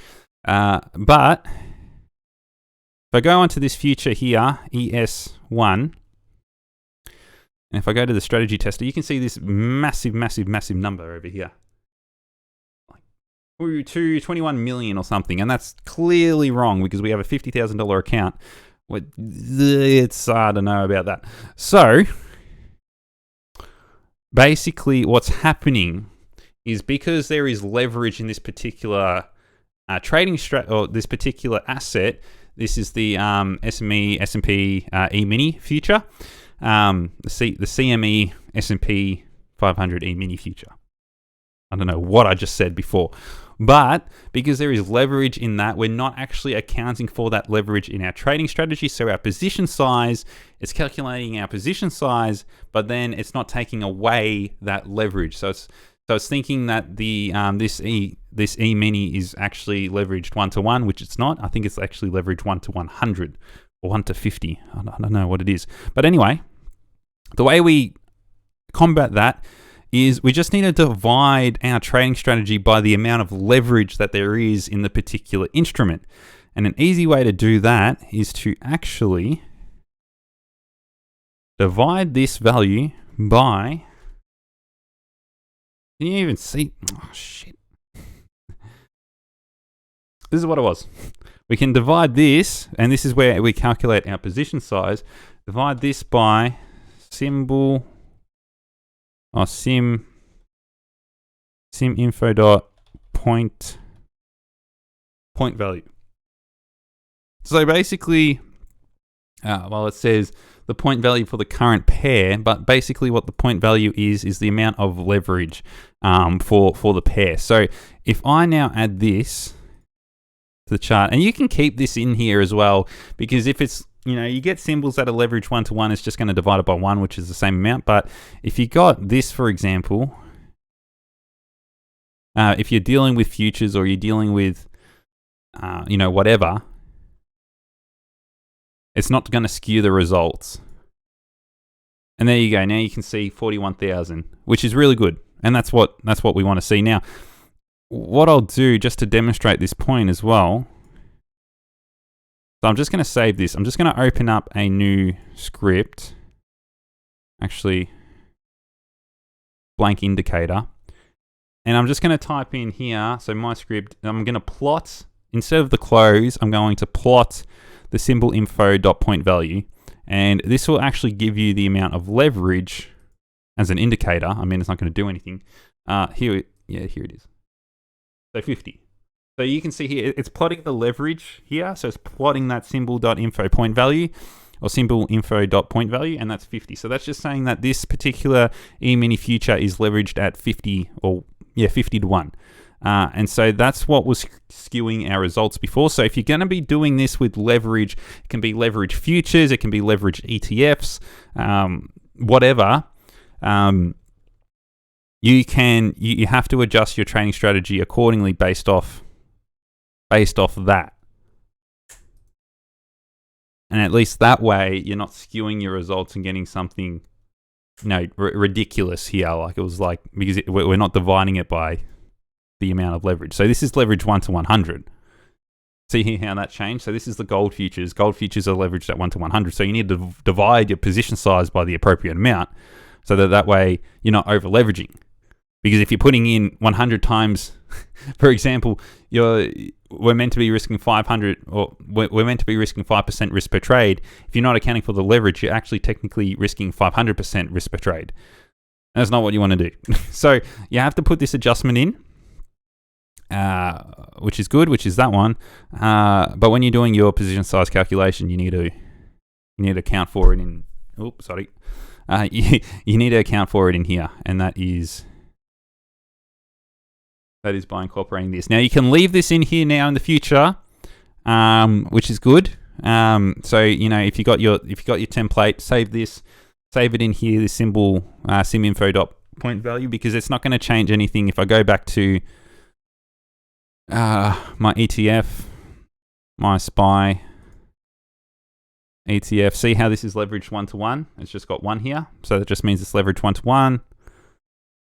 But if I go onto this future here, ES1, and if I go to the strategy tester, you can see this massive, massive, massive number over here. To 21 million or something, and that's clearly wrong because we have a $50,000 account. It's hard to know about that. So basically what's happening is because there is leverage in this particular trading or this particular asset. This is the SME S&P E-mini future, the CME S&P 500 E-mini future. I don't know what I just said before. But because there is leverage in that, we're not actually accounting for that leverage in our trading strategy. So our position size, it's calculating our position size, but then it's not taking away that leverage. So it's thinking that the this E mini is actually leveraged 1-to-1, which it's not. I think it's actually leveraged 1-to-100 or 1-to-50. I don't know what it is. But anyway, the way we combat that is we just need to divide our trading strategy by the amount of leverage that there is in the particular instrument. And an easy way to do that is to actually divide this value by, can you even see? Oh, shit. This is what it was. We can divide this, and this is where we calculate our position size. Divide this by symbol or sim info dot point value. So basically, well, it says the point value for the current pair, but basically what the point value is the amount of leverage for the pair. So if I now add this to the chart, and you can keep this in here as well, because if it's, you get symbols that are leveraged 1-to-1, it's just going to divide it by 1, which is the same amount. But if you got this, for example, if you're dealing with futures or you're dealing with, whatever, it's not going to skew the results. And there you go. Now you can see 41,000, which is really good. And that's what we want to see. Now, what I'll do just to demonstrate this point as well, so I'm just going to save this. I'm just going to open up a new script. Actually, blank indicator. And I'm just going to type in here, so my script, I'm going to plot, instead of the close, I'm going to plot the symbol info dot point value. And this will actually give you the amount of leverage as an indicator. I mean, it's not going to do anything. Here it is. So 50. So you can see here, it's plotting the leverage here. So it's plotting that symbol.info point value or symbol info.point value, and that's 50. So that's just saying that this particular E-mini future is leveraged at 50 to 1. And so that's what was skewing our results before. So if you're going to be doing this with leverage, it can be leverage futures, it can be leverage ETFs, whatever. You have to adjust your trading strategy accordingly based off that. And at least that way, you're not skewing your results and getting something, ridiculous here. Like it was like, because we're not dividing it by the amount of leverage. So this is leverage 1-to-100. See how that changed? So this is the gold futures. Gold futures are leveraged at 1-to-100. So you need to divide your position size by the appropriate amount so that way you're not over leveraging. Because if you're putting in 100 times, for example, we're meant to be risking 500, or we're meant to be risking 5% risk per trade. If you're not accounting for the leverage, you're actually technically risking 500% risk per trade. And that's not what you want to do. So you have to put this adjustment in, which is good, which is that one. But when you're doing your position size calculation, you need to account for it in. Oops, sorry. You need to account for it in here, and that is by incorporating this. Now you can leave this in here now in the future, which is good. So if you got your template, save it in here. This symbol siminfo.point value, because it's not going to change anything. If I go back to my ETF, my SPY ETF, see how this is leveraged 1-to-1? It's just got 1 here, so that just means it's leveraged 1-to-1.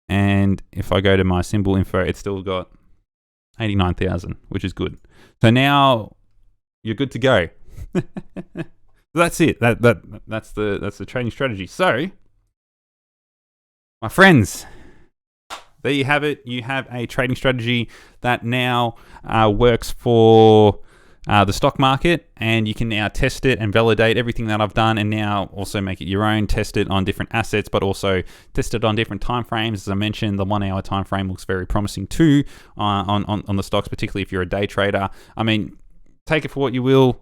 And if I go to my symbol info, it's still got 89,000, which is good. So now you're good to go. That's it. That's the trading strategy. So, my friends, there you have it. You have a trading strategy that now works for the stock market, and you can now test it and validate everything that I've done, and now also make it your own, test it on different assets, but also test it on different time frames. As I mentioned, the 1 hour time frame looks very promising too on the stocks, particularly if you're a day trader. I mean, take it for what you will.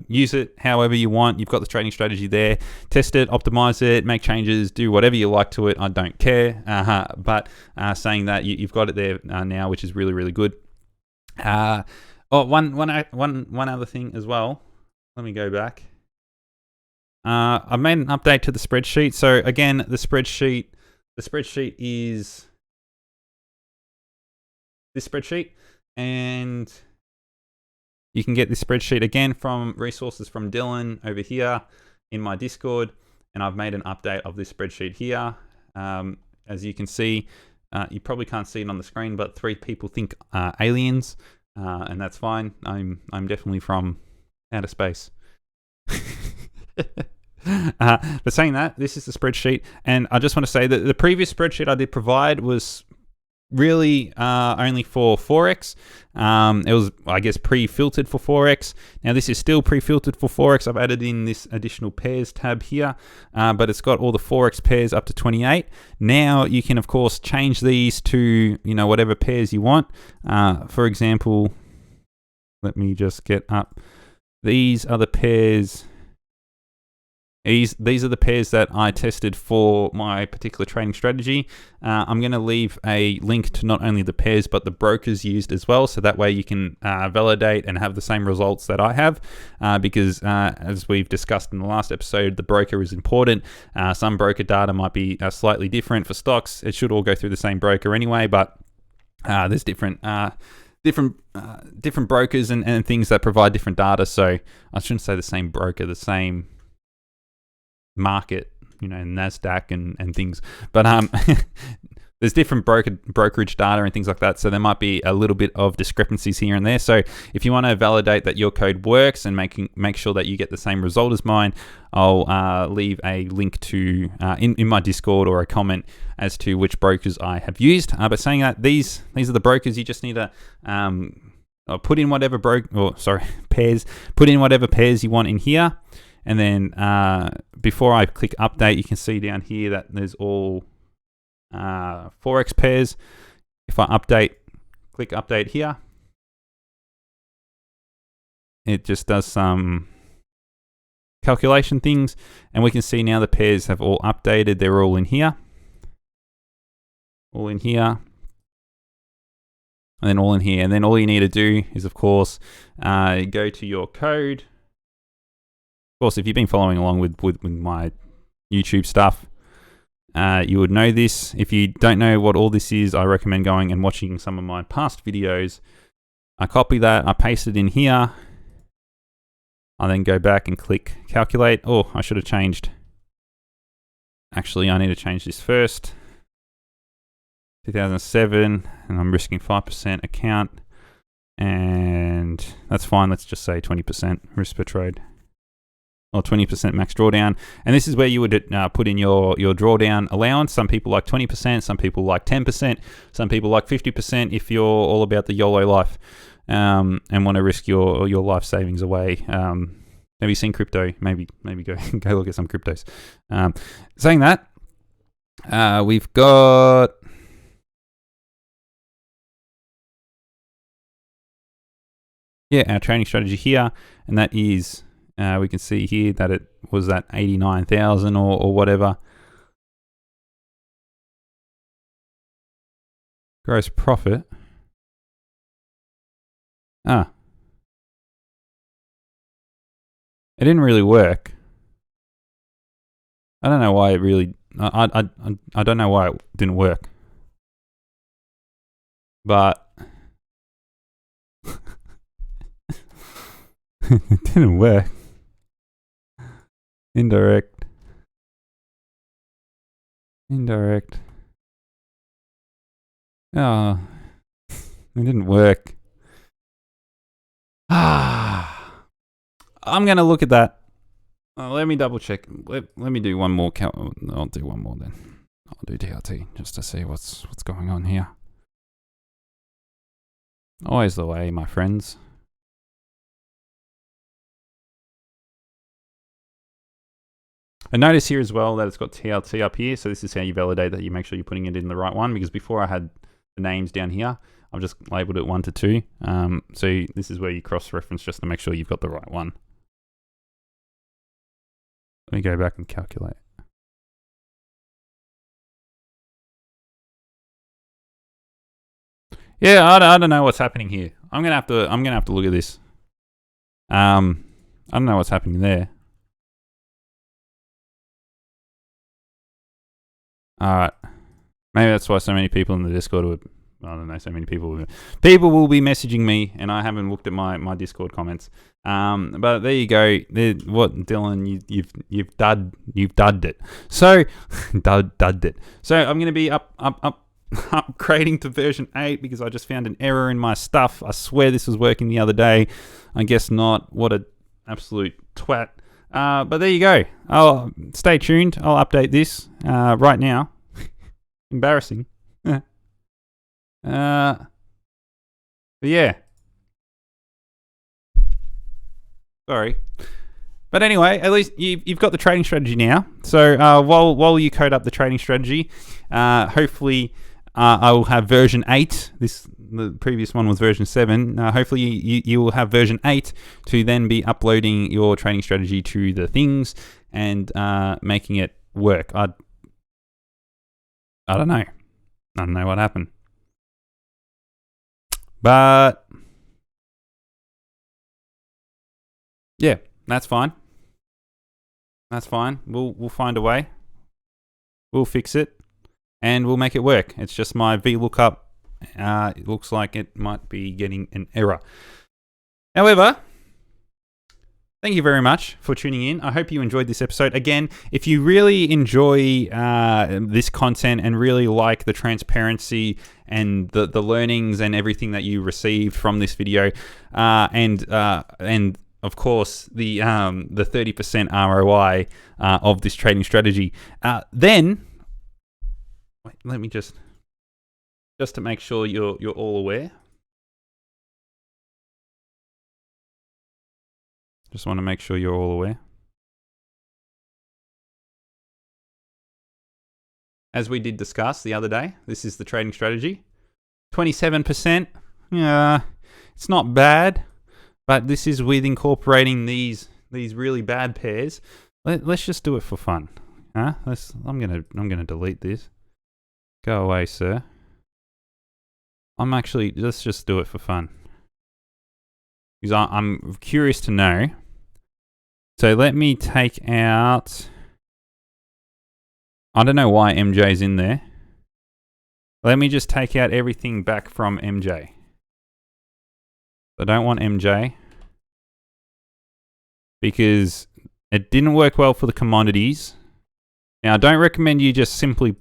Use it however you want. You've got the trading strategy there. Test it, optimize it, make changes, do whatever you like to it. I don't care. But saying that, you've got it there now, which is really, really good. One other thing as well. Let me go back. I've made an update to the spreadsheet. So again, the spreadsheet is this spreadsheet, and you can get this spreadsheet again from resources from Dillon over here in my Discord, and I've made an update of this spreadsheet here. As you can see, you probably can't see it on the screen, but 3 people think aliens, and that's fine. I'm definitely from outer space. But saying that, this is the spreadsheet, and I just want to say that the previous spreadsheet I did provide was really only for Forex. It was, I guess, pre-filtered for Forex. Now this is still pre-filtered for Forex. I've added in this additional pairs tab here, but it's got all the Forex pairs up to 28. Now you can of course change these to whatever pairs you want. For example, let me just get up. These are the pairs. These are the pairs that I tested for my particular trading strategy. I'm going to leave a link to not only the pairs but the brokers used as well, so that way you can validate and have the same results that I have, because as we've discussed in the last episode, the broker is important. Some broker data might be slightly different for stocks. It should all go through the same broker anyway, but there's different brokers and things that provide different data. So I shouldn't say the same broker, the same market, NASDAQ and things, but there's different brokerage data and things like that, so there might be a little bit of discrepancies here and there. So if you want to validate that your code works and make sure that you get the same result as mine, I'll leave a link to in my Discord or a comment as to which brokers I have used. But saying that, these are the brokers. You just need to put in whatever pairs. Put in whatever pairs you want in here. And then before I click update, you can see down here that there's all Forex pairs. If I click update here, it just does some calculation things, and we can see now the pairs have all updated. They're all in here, and then all in here. And then all you need to do is, of course, go to your code. Of course, if you've been following along with my YouTube stuff, you would know this. If you don't know what all this is, I recommend going and watching some of my past videos. I copy that, I paste it in here. I then go back and click calculate. Oh, I should have changed. Actually, I need to change this first. 2007, and I'm risking 5% account. And that's fine. Let's just say 20% risk per trade. Or 20% max drawdown. And this is where you would put in your drawdown allowance. Some people like 20%, some people like 10%, some people like 50% if you're all about the YOLO life and want to risk your life savings away. Maybe seen crypto, maybe go look at some cryptos. Saying that, we've got our trading strategy here, and that is we can see here that it was at 89,000 or whatever. Gross profit. It didn't really work. I don't know why it really. I don't know why it didn't work. But it didn't work. Indirect. Oh, it didn't work. I'm going to look at that. Let me double check. Let me do one more count. I'll do one more then. I'll do DRT just to see what's going on here. Always the way, my friends. And notice here as well that it's got TLT up here. So this is how you validate that you make sure you're putting it in the right one, because before I had the names down here. I've just labeled it 1 to 2. So this is where you cross-reference just to make sure you've got the right one. Let me go back and calculate. Yeah, I don't know what's happening here. I'm gonna have to look at this. I don't know what's happening there. All right, maybe that's why so many people in the Discord would. I don't know. So many people will be messaging me, and I haven't looked at my Discord comments. But there you go. What, Dillon? You've dudded it. So dudded it. So I'm gonna be upgrading to version 8 because I just found an error in my stuff. I swear this was working the other day. I guess not. What a absolute twat. But there you go. I'll stay tuned. I'll update this right now. Embarrassing. But yeah. Sorry. But anyway, at least you've got the trading strategy now. So while you code up the trading strategy, hopefully I will have version 8. The previous one was version 7. Hopefully you will have version 8 to then be uploading your trading strategy to the things and making it work. I don't know. I don't know what happened. But yeah, that's fine. That's fine. We'll find a way. We'll fix it, and we'll make it work. It's just my VLOOKUP. It looks like it might be getting an error. However, thank you very much for tuning in. I hope you enjoyed this episode. Again, if you really enjoy this content and really like the transparency and the learnings and everything that you received from this video, and of course the 30% ROI of this trading strategy, then wait, let me just to make sure you're all aware. Just want to make sure you're all aware. As we did discuss the other day, this is the trading strategy. 27%. Yeah, it's not bad, but this is with incorporating these really bad pairs. Let's just do it for fun. Huh? I'm gonna delete this. Go away, sir. Let's just do it for fun. Because I'm curious to know. So let me take out, I don't know why MJ's in there. Let me just take out everything back from MJ. I don't want MJ because it didn't work well for the commodities. Now I don't recommend you just simply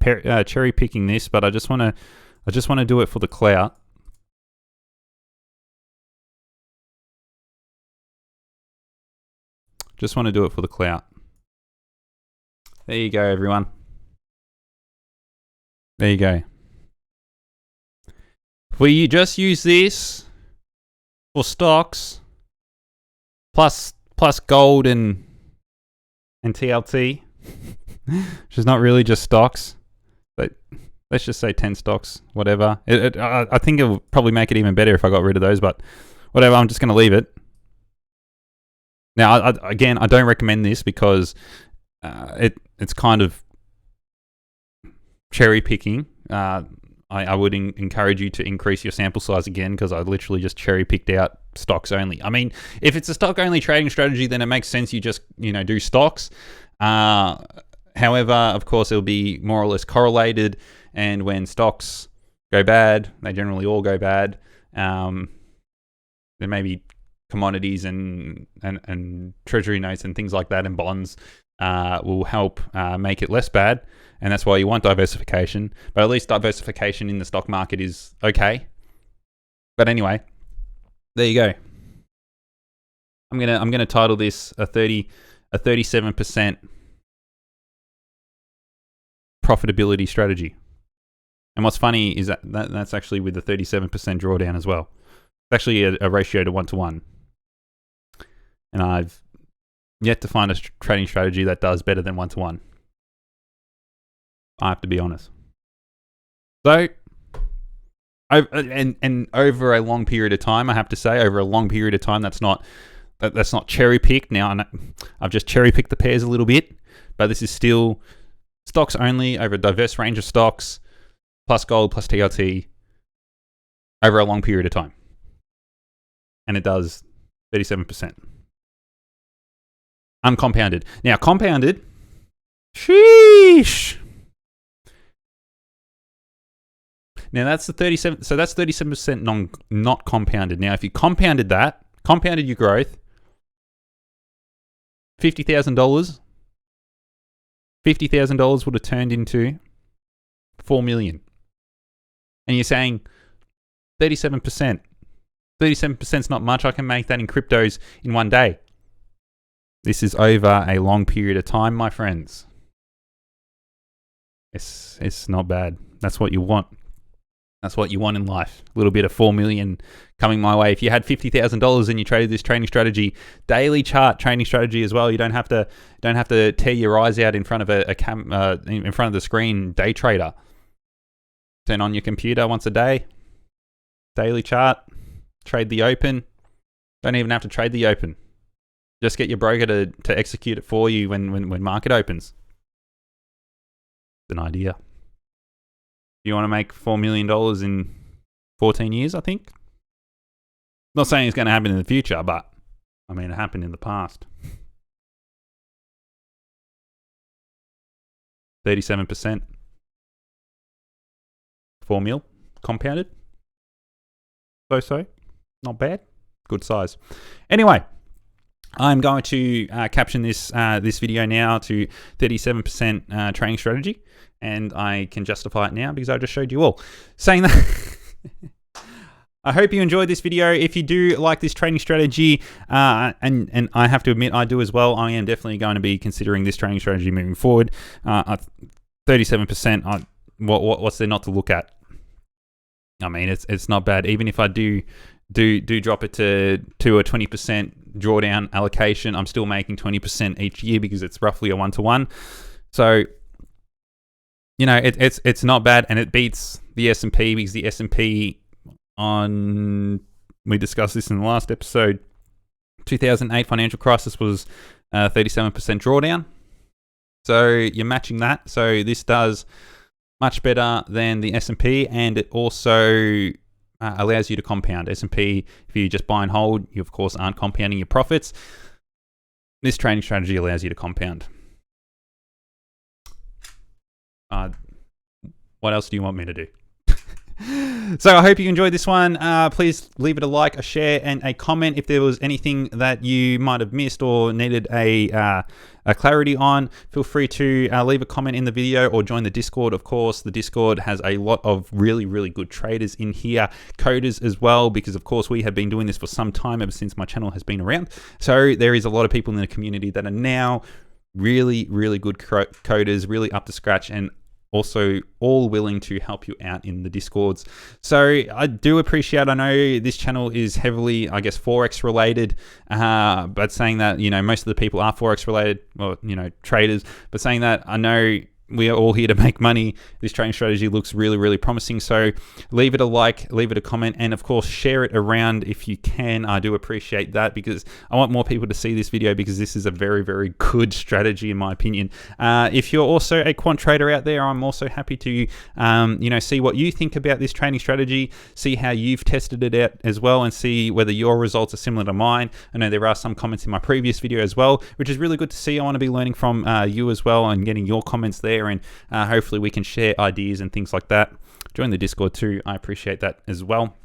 cherry picking this, but I just want to do it for the clout. Just want to do it for the clout. There you go, everyone. There you go. If we just use this for stocks, plus gold and TLT, which is not really just stocks, but let's just say 10 stocks, whatever. I think it would probably make it even better if I got rid of those, but whatever, I'm just going to leave it. Now, again, I don't recommend this because it's kind of cherry picking. I would encourage you to increase your sample size again because I literally just cherry picked out stocks only. I mean, if it's a stock only trading strategy, then it makes sense you just do stocks. However, of course, it'll be more or less correlated, and when stocks go bad, they generally all go bad. There may be commodities and treasury notes and things like that and bonds will help make it less bad, and that's why you want diversification. But at least diversification in the stock market is okay. But anyway, there you go. I'm gonna title this a 37% profitability strategy. And what's funny is that's actually with the 37% drawdown as well. It's actually a ratio to 1-to-1. And I've yet to find a trading strategy that does better than 1-to-1. I have to be honest. So, And over a long period of time, I have to say, over a long period of time, that's not cherry picked. Now I've just cherry picked the pairs a little bit, but this is still stocks only over a diverse range of stocks, plus gold, plus TLT, over a long period of time, and it does 37%. Uncompounded. Now compounded, sheesh. Now that's the 37. So that's 37% not compounded. Now if you compounded your growth, $50,000 would have turned into $4 million. And you're saying 37%. 37% is not much. I can make that in cryptos in one day. This is over a long period of time, my friends. It's not bad. That's what you want. That's what you want in life. A little bit of $4 million coming my way. If you had $50,000 and you traded this trading strategy, daily chart trading strategy as well, you don't have to tear your eyes out in front of in front of the screen. Day trader. Turn on your computer once a day. Daily chart. Trade the open. Don't even have to trade the open. Just get your broker to execute it for you when market opens. It's an idea. You want to make $4 million in 14 years, I think. Not saying it's going to happen in the future, but I mean, it happened in the past. 37%. 4 mil compounded. So. Not bad. Good size. Anyway, I'm going to caption this video now to 37% trading strategy. And I can justify it now because I just showed you all. Saying that, I hope you enjoyed this video. If you do like this trading strategy, and I have to admit I do as well, I am definitely going to be considering this trading strategy moving forward. 37%, what's there not to look at? I mean, it's not bad. Even if I do drop it to a 20% drawdown allocation, I'm still making 20% each year because it's roughly a 1-to-1. So, you know, it's not bad, and it beats the S&P because the S&P we discussed this in the last episode, 2008 financial crisis was 37% drawdown. So you're matching that. So this does much better than the S&P, and it also allows you to compound. S&P, if you just buy and hold, you of course aren't compounding your profits. This trading strategy allows you to compound. What else do you want me to do? So I hope you enjoyed this one. Please leave it a like, a share, and a comment if there was anything that you might have missed or needed a clarity on. Feel free to leave a comment in the video or join the Discord. Of course, the Discord has a lot of really, really good traders in here, coders as well, because of course we have been doing this for some time, ever since my channel has been around. So there is a lot of people in the community that are now really, really good coders, really up to scratch, and also all willing to help you out in the Discords. So I do appreciate, I know this channel is heavily, I guess, Forex related, but saying that, you know, most of the people are Forex related, well, you know, traders, but saying that, I know we are all here to make money. This trading strategy looks really, really promising. So leave it a like, leave it a comment, and of course, share it around if you can. I do appreciate that because I want more people to see this video because this is a very, very good strategy in my opinion. If you're also a quant trader out there, I'm also happy to, you know, see what you think about this trading strategy, see how you've tested it out as well, and see whether your results are similar to mine. I know there are some comments in my previous video as well, which is really good to see. I want to be learning from you as well and getting your comments there, and hopefully we can share ideas and things like that. Join the Discord too. I appreciate that as well.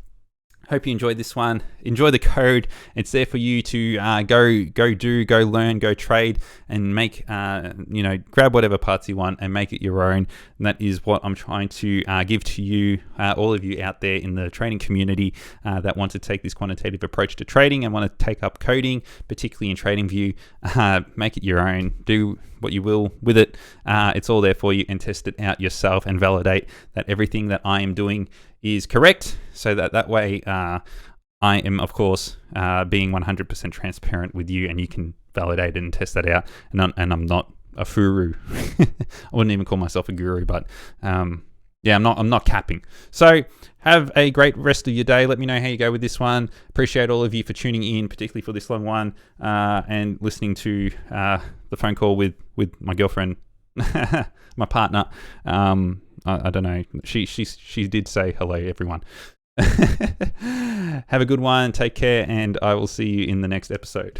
Hope you enjoyed this one. Enjoy the code. It's there for you to go learn, go trade, and make, you know, grab whatever parts you want and make it your own. And that is what I'm trying to give to you, all of you out there in the trading community that want to take this quantitative approach to trading and want to take up coding, particularly in Tradingview. Make it your own. Do what you will with it. It's all there for you, and test it out yourself and validate that everything that I am doing is correct, so that way I am, of course, being 100% transparent with you, and you can validate it and test that out. And I'm not a furu. I wouldn't even call myself a guru, but you Yeah, I'm not capping. So have a great rest of your day. Let me know how you go with this one. Appreciate all of you for tuning in, particularly for this long one, and listening to the phone call with my girlfriend, my partner. I don't know. She did say hello, everyone. Have a good one. Take care, and I will see you in the next episode.